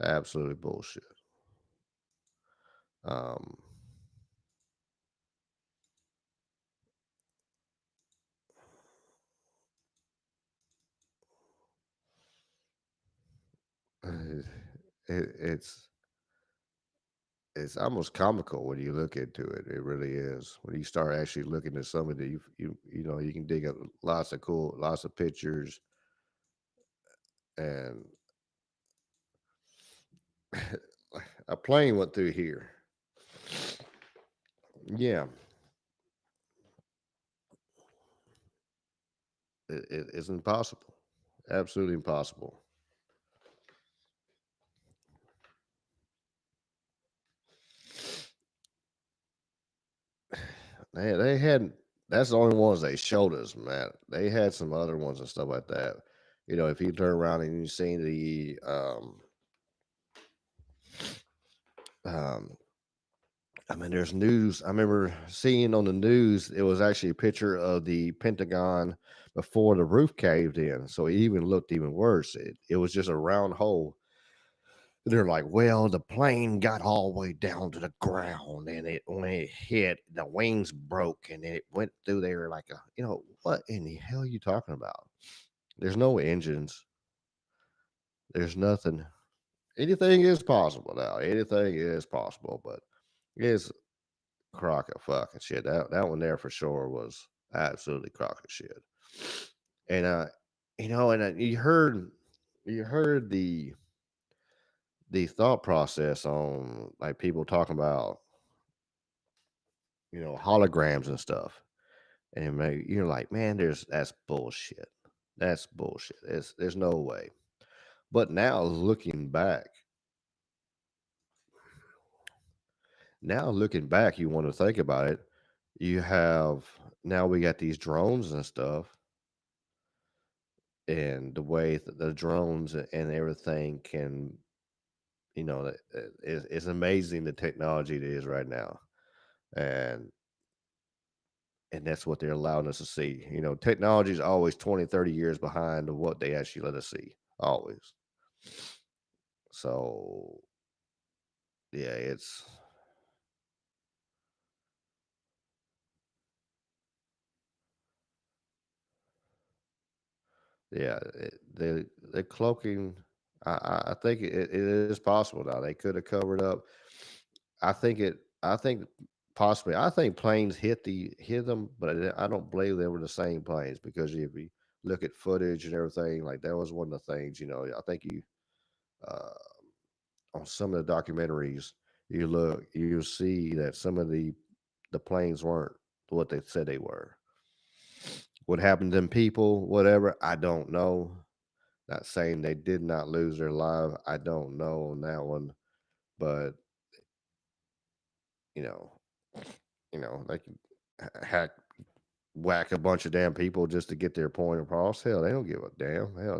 Absolutely bullshit. It's almost comical when you look into it. It really is. When you start actually looking at some of the you can dig up lots of pictures, and a plane went through here. Yeah. It's impossible. Absolutely impossible. They had that's the only ones they showed us, Matt. They had some other ones and stuff like that. If you turn around and you see the there's news. I remember seeing on the news, it was actually a picture of the Pentagon before the roof caved in. So it even looked even worse. It was just a round hole. They're like, well, the plane got all the way down to the ground, and when it hit, the wings broke, and it went through there like what in the hell are you talking about? There's no engines. There's nothing. Anything is possible now. Anything is possible, but it's crock of fucking shit. That one there for sure was absolutely crock of shit. And you heard the the thought process on like people talking about, holograms and stuff. And you're like, man, that's bullshit. That's bullshit. There's no way. But now looking back, you want to think about it. Now we got these drones and stuff, and the way that the drones and everything can, it's amazing the technology it is right now. And that's what they're allowing us to see. Technology is always 20, 30 years behind of what they actually let us see. Always. So yeah, the cloaking. I think it is possible now. They could have covered up. I think possibly. I think planes hit them, but I don't believe they were the same planes, because if you look at footage and everything, like that was one of the things. I think uh, on some of the documentaries, you'll see that some of the planes weren't what they said they were. What happened to them people, whatever, I don't know. Not saying they did not lose their life. I don't know on that one, but you know, they can whack a bunch of damn people just to get their point across. Hell, they don't give a damn. Hell,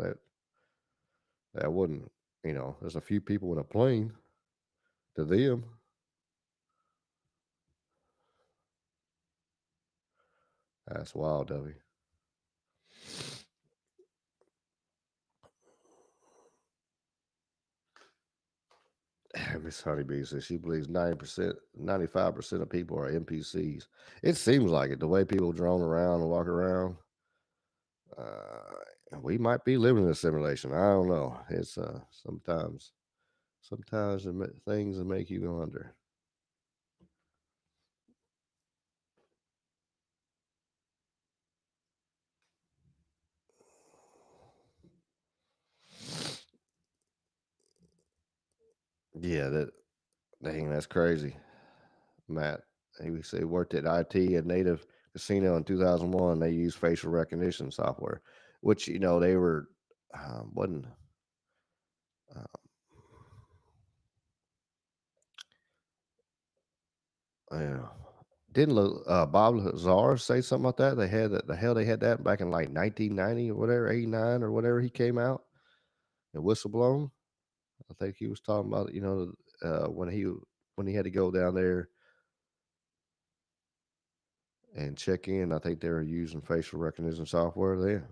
that wouldn't. There's a few people in a plane to them. That's wild, W. Miss Honeybee says she believes 90%, 95% of people are NPCs. It seems like it. The way people drone around and walk around, we might be living in a simulation. I don't know. It's sometimes things that make you wonder. Yeah, that's crazy. Matt, he said worked at IT, a native casino in 2001. They used facial recognition software, which they were wasn't. Yeah. Didn't Bob Lazar say something like that? They had that. The hell they had that back in like 1990 or whatever, 89 or whatever. He came out and whistleblown. I think he was talking about when he had to go down there and check in. I think they were using facial recognition software there.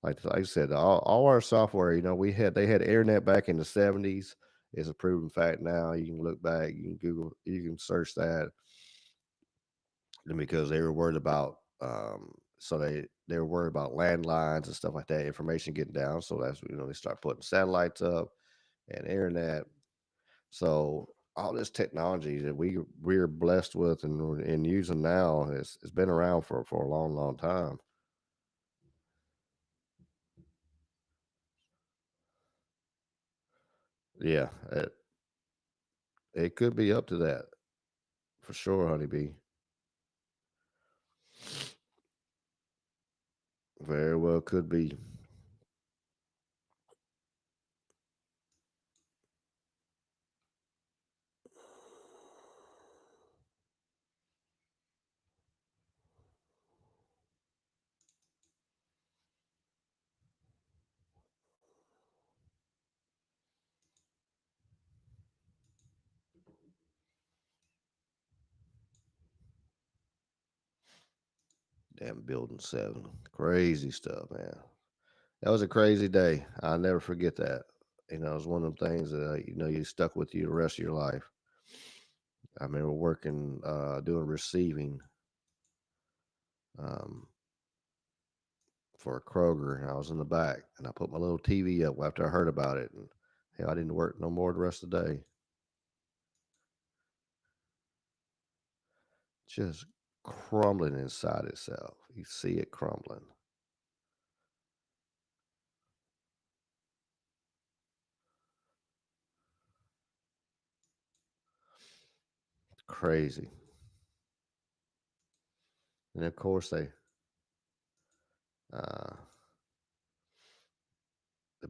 Like I said, all our software, they had internet back in the 70s. It's a proven fact now. You can look back, you can Google, you can search that. Because they were worried about they were worried about landlines and stuff like that, information getting down. So that's they start putting satellites up and internet. So all this technology that we're blessed with and using now has been around for a long time. Yeah, it could be up to that for sure, Honeybee. Very well could be. Damn building 7. Crazy stuff, man. That was a crazy day. I'll never forget that. It was one of them things that you stuck with you the rest of your life. I remember working, doing receiving for a Kroger, and I was in the back, and I put my little TV up after I heard about it, and I didn't work no more the rest of the day. Just crumbling inside itself. You see it crumbling. crazy. And of course, the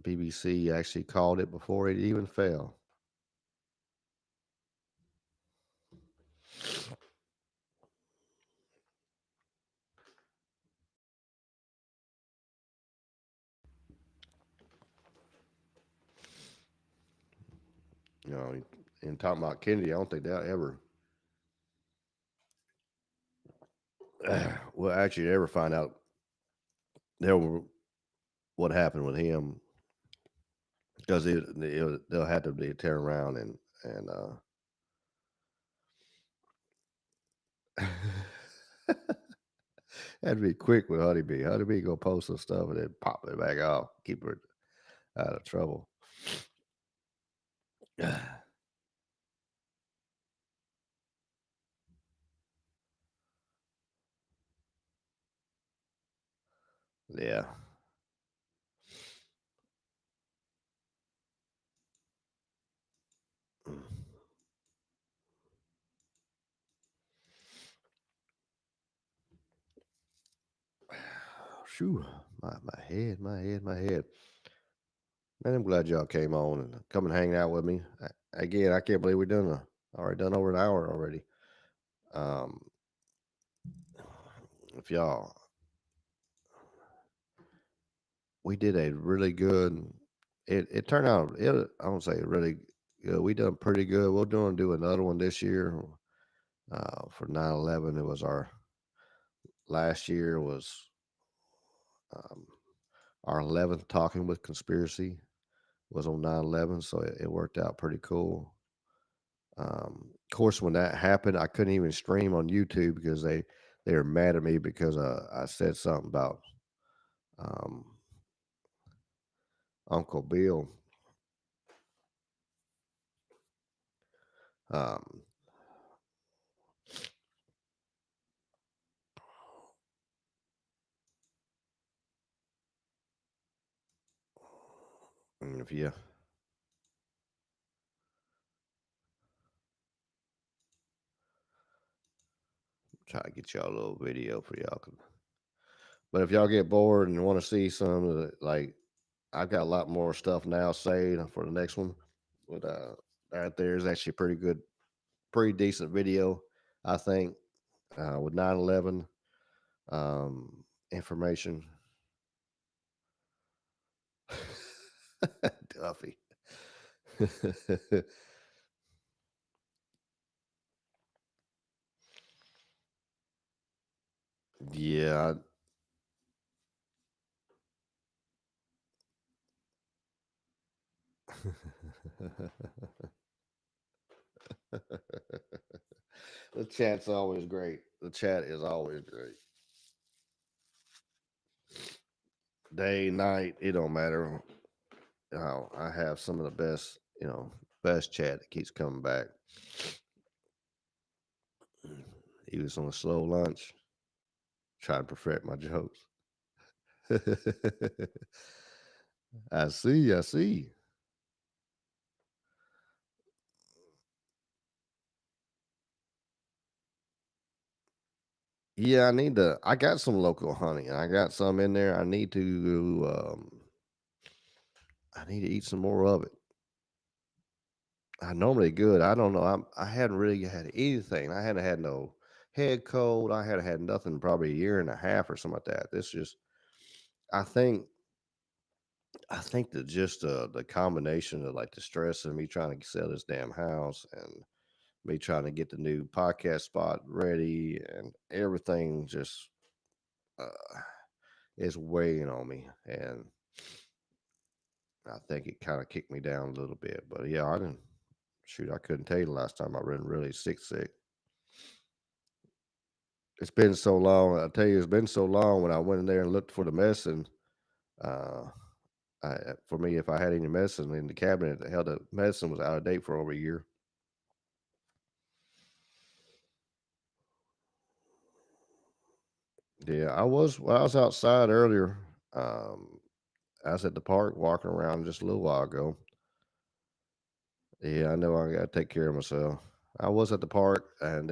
BBC actually called it before it even fell. You know, in talking about Kennedy, I don't think they'll ever, well, actually, ever find out what happened with him, because they'll have to be turn around and had to be quick with Honeybee. Honeybee go post some stuff and then pop it back off, keep her out of trouble. Yeah. Shoo, my head. Man, I'm glad y'all came on and come and hang out with me. Again, I can't believe we're done over an hour already. If y'all, we did a really good. It turned out. I don't say really good. We done pretty good. We're doing do another one this year. For 9/11, it was our last year was our 11th talking with conspiracy was on 9/11, so it worked out pretty cool. Of course, when that happened, I couldn't even stream on YouTube because they were mad at me because I said something about Uncle Bill. And if you try to get y'all a little video for y'all can. But if y'all get bored and want to see some of the, like, I've got a lot more stuff now saved for the next one. But right there is actually pretty good, pretty decent video, I think, with 9/11 information. Duffy. Yeah. The chat's always great. The chat is always great. Day, night, it don't matter. I have some of the best, best chat that keeps coming back. He was on a slow lunch, trying to perfect my jokes. I see. Yeah, I got some local honey. I got some in there. I need to eat some more of it. I normally good. I don't know. I hadn't really had anything. I hadn't had no head cold. I hadn't had nothing probably a year and a half or something like that. This just, I think that just the combination of like the stress of me trying to sell this damn house and me trying to get the new podcast spot ready and everything just is weighing on me, and I think it kind of kicked me down a little bit. But yeah, I couldn't tell you the last time I been really sick. It's been so long. I tell you, it's been so long. When I went in there and looked for the medicine, for me, if I had any medicine in the cabinet, hell, the medicine was out of date for over a year. Yeah, I was outside earlier. I was at the park walking around just a little while ago. Yeah, I know I got to take care of myself. I was at the park, and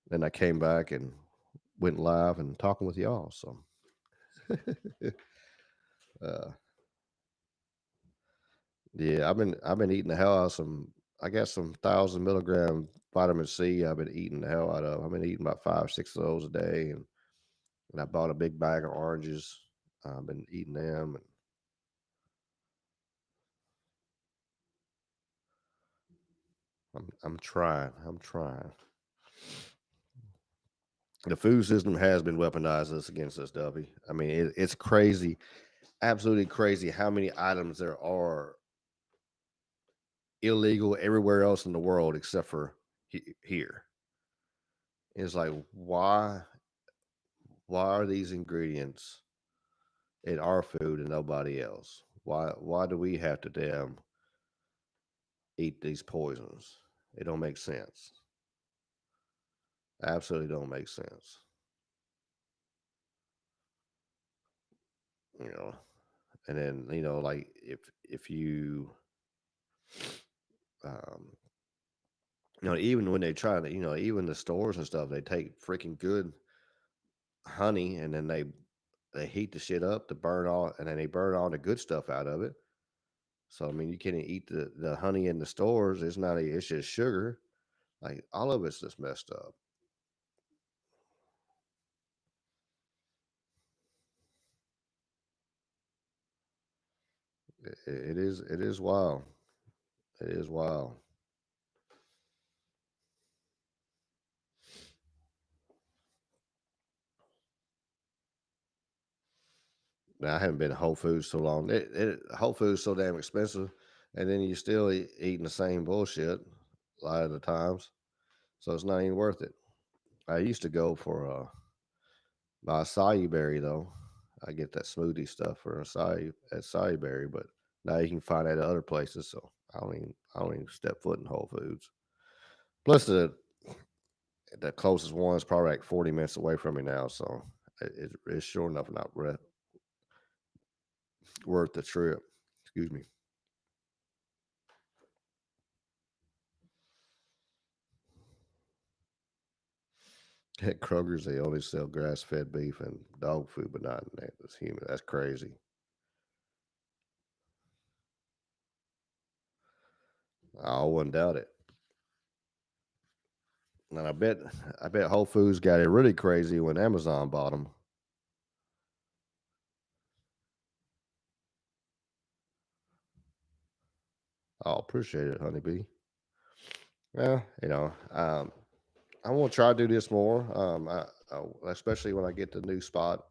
then I came back and went live and talking with y'all. So, yeah, I've been eating the hell out of some. I got some 1,000 milligram vitamin C. I've been eating the hell out of. I've been eating about 5-6 of those a day, and I bought a big bag of oranges. I've been eating them, and I'm trying. I'm trying. The food system has been weaponized against us, Dubby. I mean, it's crazy, absolutely crazy how many items there are illegal everywhere else in the world except for here. It's like, why are these ingredients in our food and nobody else? Why do we have to damn eat these poisons? It don't make sense. Absolutely don't make sense. You know, and then like if you even when they try to, even the stores and stuff, they take freaking good honey and then they heat the shit up to burn all, and then they burn all the good stuff out of it. So I mean, you can't eat the honey in the stores. It's just sugar. Like all of it's just messed up. It is wild. It is wild. Now, I haven't been to Whole Foods so long. Whole Foods so damn expensive, and then you still eating the same bullshit a lot of the times. So it's not even worth it. I used to go for my acai berry though. I get that smoothie stuff for acai berry, but now you can find that at other places. So I don't even step foot in Whole Foods. Plus the closest one is probably like 40 minutes away from me now. So it's sure enough not worth the trip. Excuse me. At Kroger's, they only sell grass-fed beef and dog food, but not that's human. That's crazy. I wouldn't doubt it. And I bet Whole Foods got it really crazy when Amazon bought them. I appreciate it, honeybee. Yeah, I want to try to do this more. Especially when I get the new spot.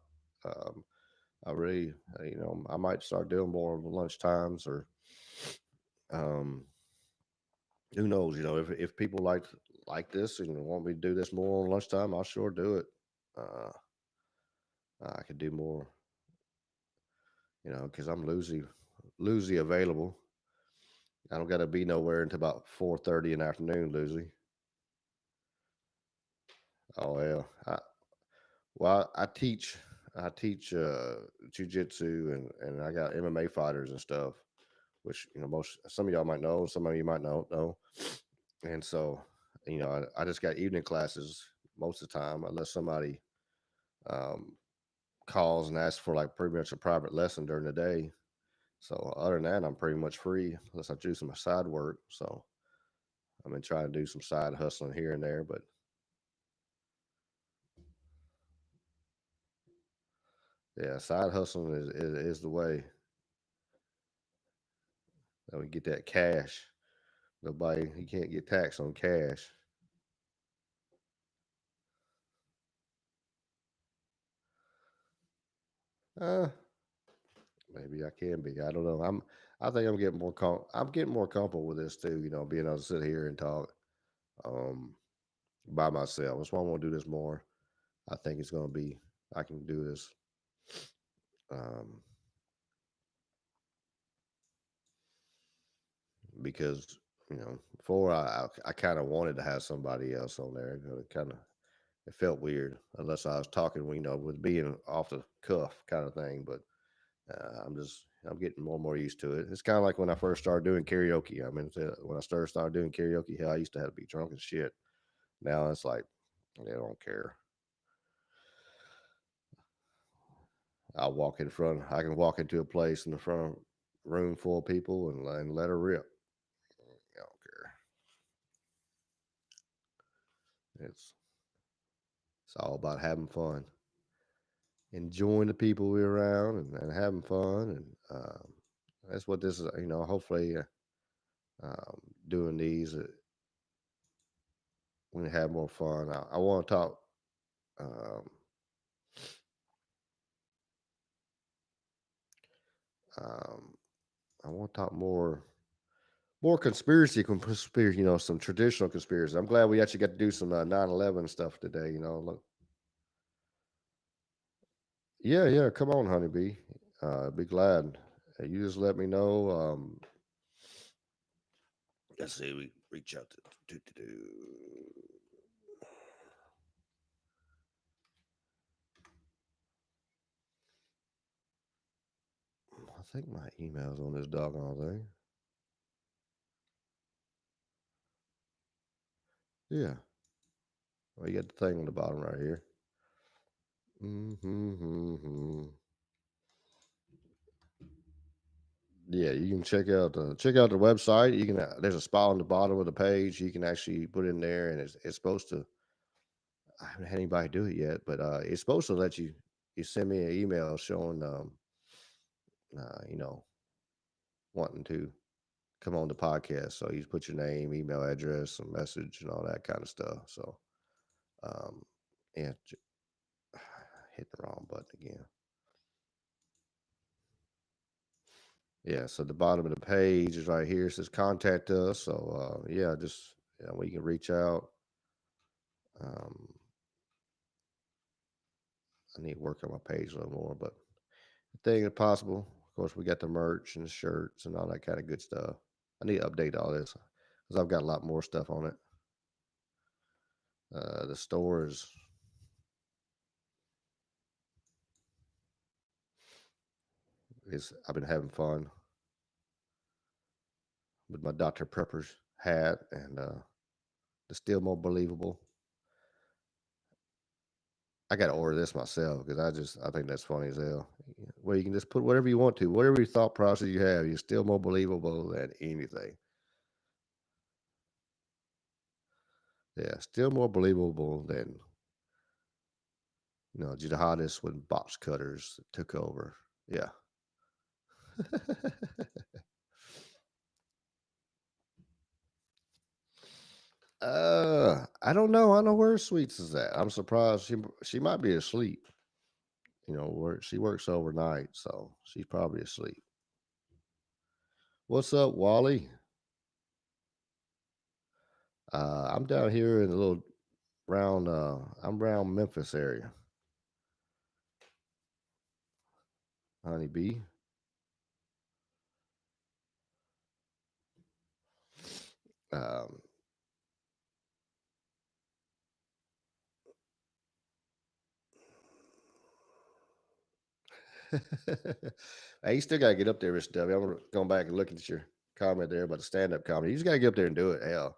I really, I might start doing more lunch times, or who knows? If people like this and want me to do this more on lunchtime, I'll sure do it. I could do more, because I'm loosey available. I don't got to be nowhere until about 4:30 in the afternoon, loosey. Oh yeah. I teach jujitsu, and I got MMA fighters and stuff, which some of y'all might know, some of you might not know. And so, I just got evening classes most of the time, unless somebody calls and asks for like pretty much a private lesson during the day. So other than that, I'm pretty much free unless I do some side work. So I've been trying to do some side hustling here and there, but yeah, side hustling is the way that we get that cash. You can't get taxed on cash. Maybe I can be. I don't know. I think I'm getting I'm getting more comfortable with this too. Being able to sit here and talk by myself. That's why I want to do this more. I think it's going to be. I can do this. Because before I kind of wanted to have somebody else on there. It felt weird unless I was talking, with being off the cuff kind of thing. But I'm just I'm getting more and more used to it. It's kind of like when I first started doing karaoke. I mean, when I started doing karaoke, hell, I used to have to be drunk as shit. Now it's like, they don't care. I can walk into a place in the front of a room full of people and let her rip. I don't care. It's all about having fun, enjoying the people we're around, and having fun. And that's what this is, hopefully doing these, we have more fun. I want to talk. I want to talk more conspiracy, some traditional conspiracy. I'm glad we actually got to do some 9/11 stuff today. Look. Yeah, come on, honeybee. Be glad. You just let me know. Let's see, we reach out to I think my email's on this doggone thing. Yeah. Well, you got the thing on the bottom right here. Yeah, you can check out the website. You can there's a spot on the bottom of the page. You can actually put in there, and it's supposed to. I haven't had anybody do it yet, but it's supposed to let you send me an email showing wanting to come on the podcast. So you put your name, email address, some message, and all that kind of stuff. So yeah, hit the wrong button again. Yeah, so the bottom of the page is right here. It says contact us. So yeah, just we can reach out. I need to work on my page a little more, but the thing is possible. Of course, we got the merch and the shirts and all that kind of good stuff. I need to update all this because I've got a lot more stuff on it. The store is I've been having fun with my Dr. Prepper's hat and the still more believable. I got to order this myself because I think that's funny as hell. Well, you can just put whatever you want to, whatever your thought process you have, you're still more believable than anything. Yeah, still more believable than jihadists when box cutters took over. Yeah. I don't know. I don't know where Sweets is at. I'm surprised she might be asleep. Where she works overnight, so she's probably asleep. What's up, Wally? I'm down here in a little round. I'm around Memphis area. Honeybee. Hey, you still gotta get up there, Rich W. I'm going back and looking at your comment there about the stand-up comedy. You just gotta get up there and do it. Hell,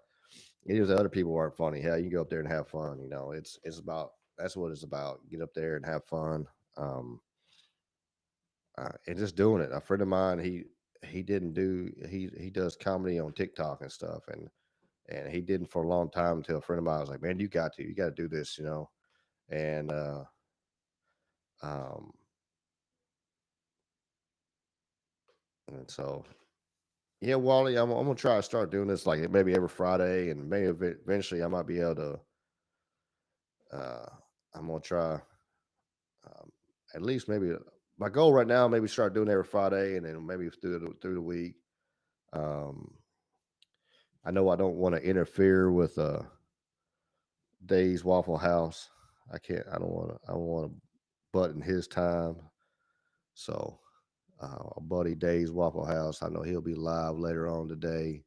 even if the other people aren't funny, hell, you can go up there and have fun. It's about that's what it's about. Get up there and have fun. And just doing it. A friend of mine, he does comedy on TikTok and stuff, and he didn't for a long time until a friend of mine was like, "Man, you got to do this," and and so yeah, Wally, I'm gonna try to start doing this like maybe every Friday, and maybe eventually I might be able to. I'm gonna try at least maybe my goal right now, maybe start doing every Friday, and then maybe through the week. I know I don't want to interfere with Dave's Waffle House. I don't want to butt in his time. So our buddy Dave's Waffle House, I know he'll be live later on today,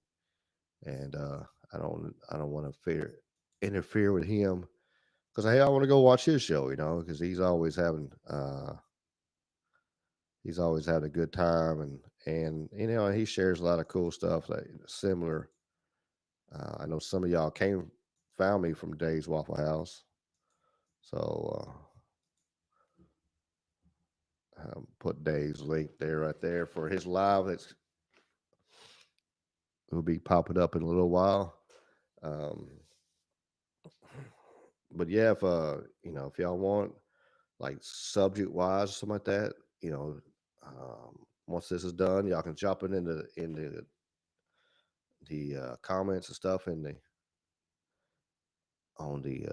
and I don't want to interfere with him because I want to go watch his show, because he's always having he's always had a good time, and you know, he shares a lot of cool stuff like similar. I know some of y'all found me from Dave's Waffle House, so put Dave's link there right there for his live. That's will be popping up in a little while. But yeah, if you know, if y'all want like subject wise something like that, you know, once this is done, y'all can jump it in the comments and stuff in the on the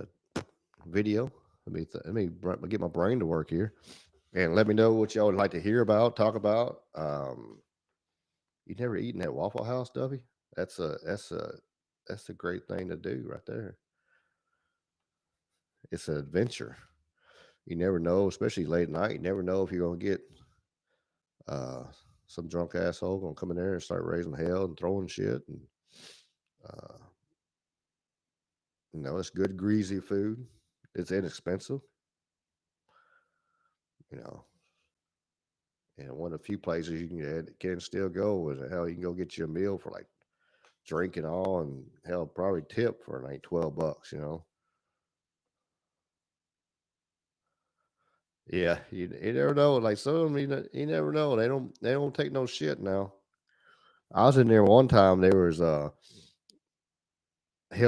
video. Let me get my brain to work here, and let me know what y'all would like to hear about, talk about. You never eaten at Waffle House, Dovey? That's a great thing to do right there. It's an adventure. You never know, especially late at night. You never know if you're gonna get some drunk asshole gonna come in there and start raising hell and throwing shit. And you know, it's good greasy food. It's inexpensive. You know, and one of the few places you can still go is hell. You can go get you a meal for like drink and all, and hell, probably tip for like $12. You know. Yeah, you never know. Like some of them, you never know. They don't take no shit now. I was in there one time. There was hell,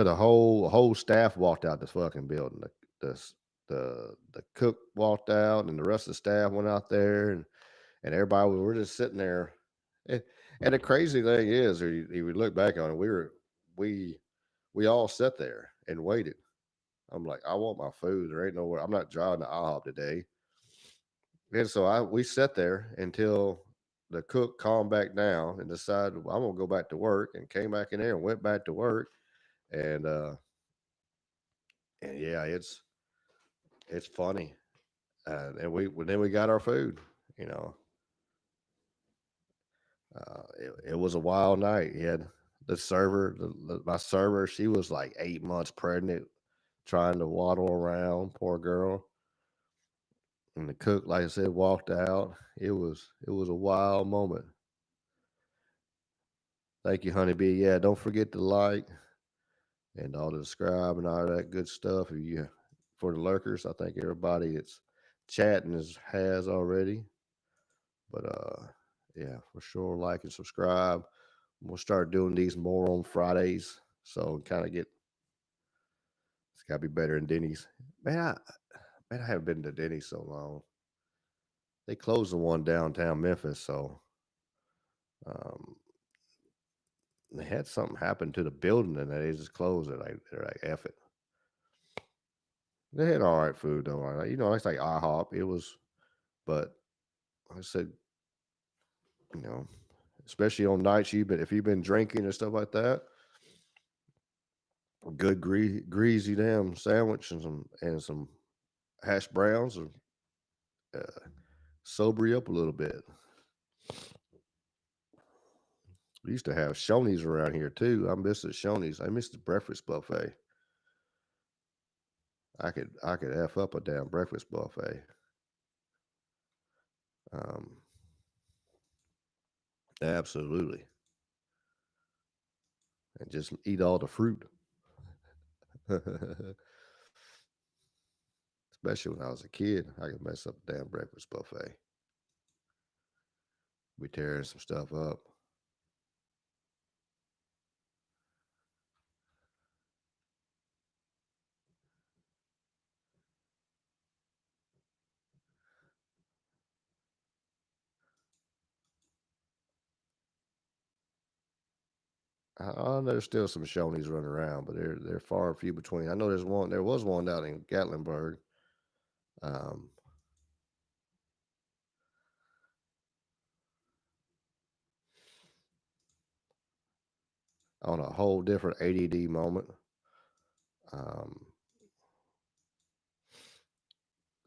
the whole staff walked out this fucking building. The cook walked out, and the rest of the staff went out there, and everybody, we were just sitting there. And the crazy thing is, we look back on it, we all sat there and waited. I'm like, I want my food. There ain't nowhere. I'm not driving to IHOP today. And so we sat there until the cook calmed back down and decided, well, I'm gonna go back to work, and came back in there and went back to work. And yeah, it's funny. And then we got our food. You know, it was a wild night. He had the server, my server. She was like 8 months pregnant, trying to waddle around. Poor girl. And the cook, like I said, walked out. It was a wild moment. Thank you, Honeybee. Yeah, don't forget to like and all the subscribe and all that good stuff. For the lurkers, I think everybody that's chatting has already. But yeah, for sure, like and subscribe. We'll start doing these more on Fridays, so kind of it's gotta be better than Denny's. Man, I haven't been to Denny's so long. They closed the one downtown Memphis, so they had something happen to the building and they just closed it. They're like, F it. They had all right food though. You know, it's like IHOP. It was, but like I said, you know, especially on nights if you've been drinking and stuff like that, good greasy damn sandwich and some hash browns will sober you up a little bit. We used to have Shoney's around here too. I miss the Shoney's. I miss the breakfast buffet. I could F up a damn breakfast buffet. Absolutely. And just eat all the fruit. Especially when I was a kid, I could mess up a damn breakfast buffet. We tearing some stuff up. I know there's still some Shoney's running around, but they're far and few between. I know there was one down in Gatlinburg. On a whole different ADD moment.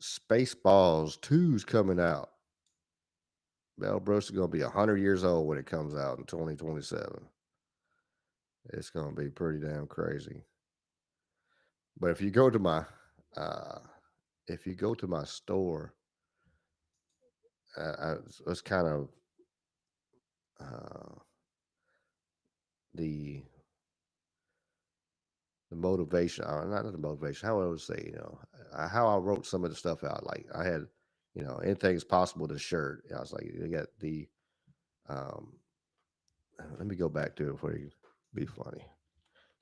Spaceballs 2's coming out. Bell Brooks is going to be 100 years old when it comes out in 2027. It's going to be pretty damn crazy. But if you go to my store it's kind of uh, the motivation, or not the motivation, how I would say, how I wrote some of the stuff out. Like I had, anything's possible to shirt. I was like, you got the, let me go back to it for you. Be funny.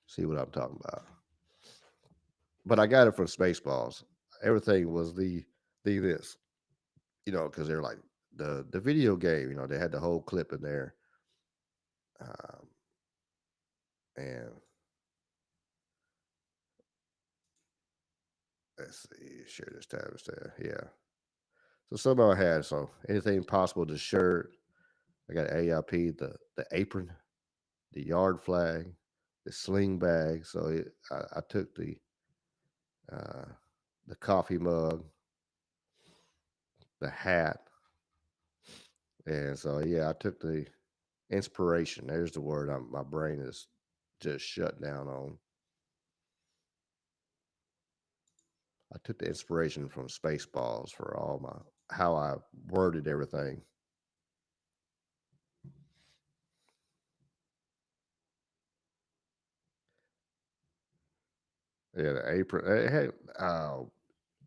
See what I'm talking about. But I got it from Spaceballs. Everything was the this, because they're like the video game. They had the whole clip in there, and let's see, share this time instead. Yeah. So somehow I had anything possible to shirt. I got A.I.P, the apron, the yard flag, the sling bag. So I took the coffee mug, the hat, and so I took the inspiration. There's the word my brain is just shut down on. I took the inspiration from Spaceballs for how I worded everything. Yeah, the apron. Hey,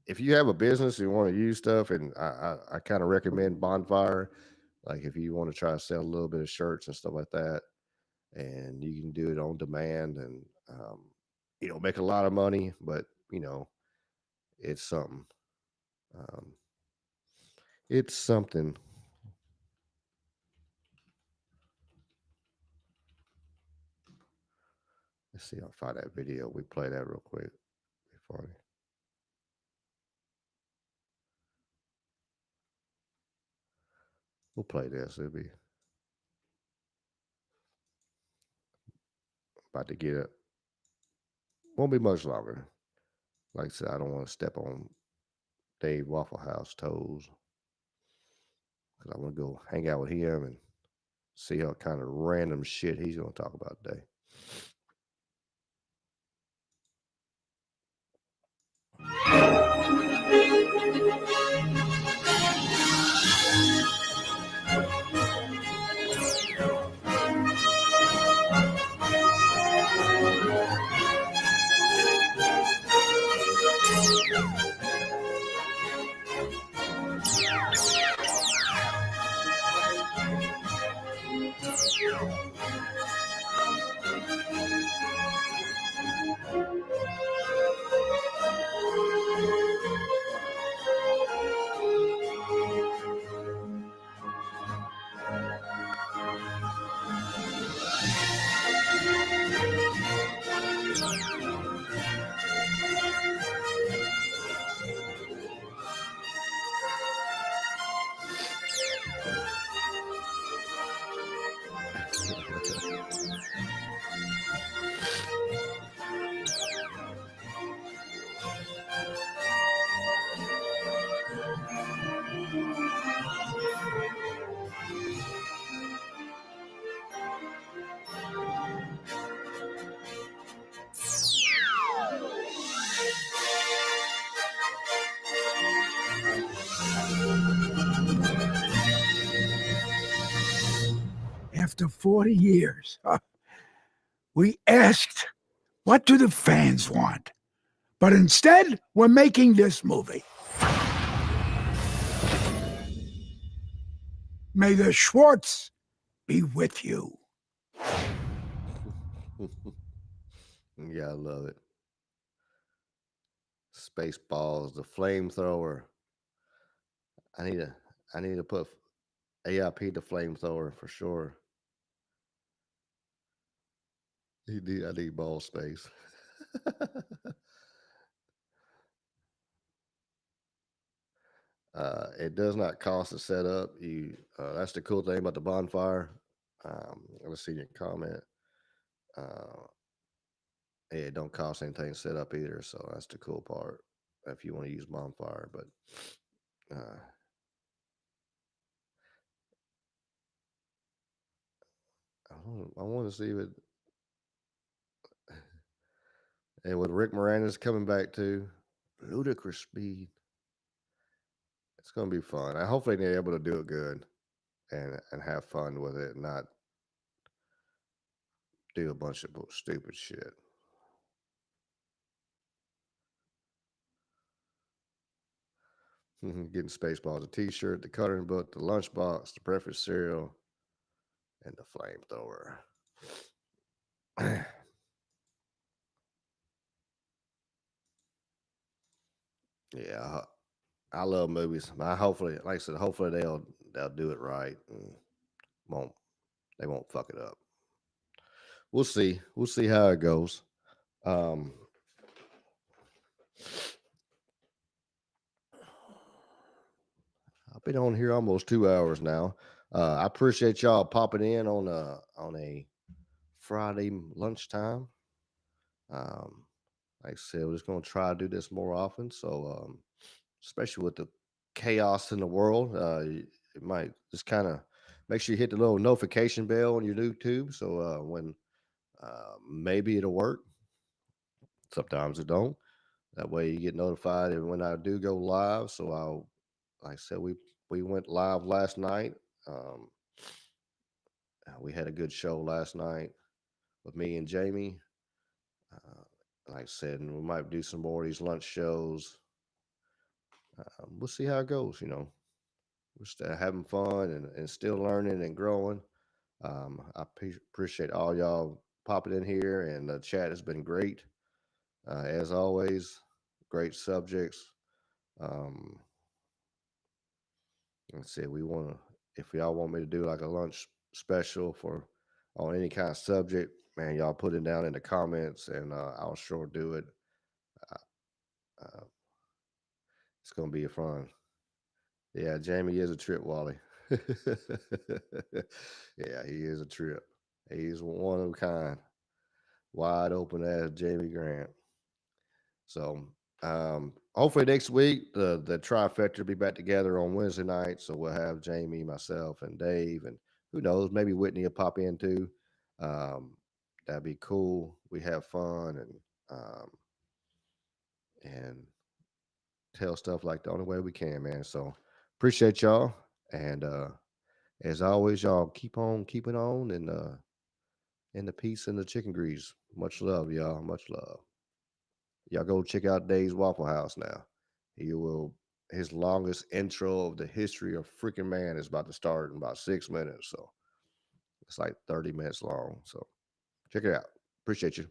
if you have a business and you want to use stuff, and I kind of recommend Bonfire. Like if you want to try to sell a little bit of shirts and stuff like that, and you can do it on demand, and make a lot of money, but it's something. It's something. Let's see. I'll find that video. We play that real quick. Be funny. We'll play this. It'll be about to get it. Won't be much longer. Like I said, I don't want to step on Dave Waffle House toes, because I want to go hang out with him and see what kind of random shit he's going to talk about today. After 40 years, we asked, what do the fans want? But instead, we're making this movie. May the Schwartz be with you. Yeah, I love it. Spaceballs, the flamethrower. I need to put A.I.P the flamethrower for sure. I need ball space. It does not cost to set up. That's the cool thing about the bonfire. Let's see your comment. It don't cost anything to set up either, so that's the cool part if you want to use bonfire. But I want to see it. And with Rick Moranis coming back to ludicrous speed. It's gonna be fun. I hopefully they're able to do it good and have fun with it, and not do a bunch of stupid shit. Getting Spaceballs, a T-shirt, the coloring book, the lunchbox, the breakfast cereal, and the flamethrower. Yeah, I love movies. I hopefully, like I said, hopefully they'll do it right and they won't fuck it up. We'll see. We'll see how it goes. I've been on here almost 2 hours now. I appreciate y'all popping in on a Friday lunchtime. Like I said, we're just gonna try to do this more often. So, especially with the chaos in the world, it might just kind of make sure you hit the little notification bell on your YouTube. So when maybe it'll work. Sometimes it don't. That way you get notified when I do go live. So like I said, we went live last night. We had a good show last night with me and Jamie. Like I said, and we might do some more of these lunch shows. We'll see how it goes. We're still having fun and still learning and growing. I appreciate all y'all popping in here, and the chat has been great. As always, great subjects. Like I said, if y'all want me to do like a lunch special on any kind of subject, man, y'all put it down in the comments, and I'll sure do it. It's gonna be fun. Yeah, Jamie is a trip, Wally. Yeah, he is a trip. He's one of a kind, wide open as Jamie Grant. So hopefully next week the trifecta will be back together on Wednesday night. So we'll have Jamie, myself, and Dave, and who knows, maybe Whitney will pop in too. That'd be cool. We have fun and tell stuff like the only way we can, man. So appreciate y'all, and as always, y'all keep on keeping on, and the peace and the chicken grease. Much love, y'all. Much love. Y'all go check out Dave's Waffle House now. His longest intro of the history of freaking man is about to start in about 6 minutes. So it's like 30 minutes long. So check it out. Appreciate you.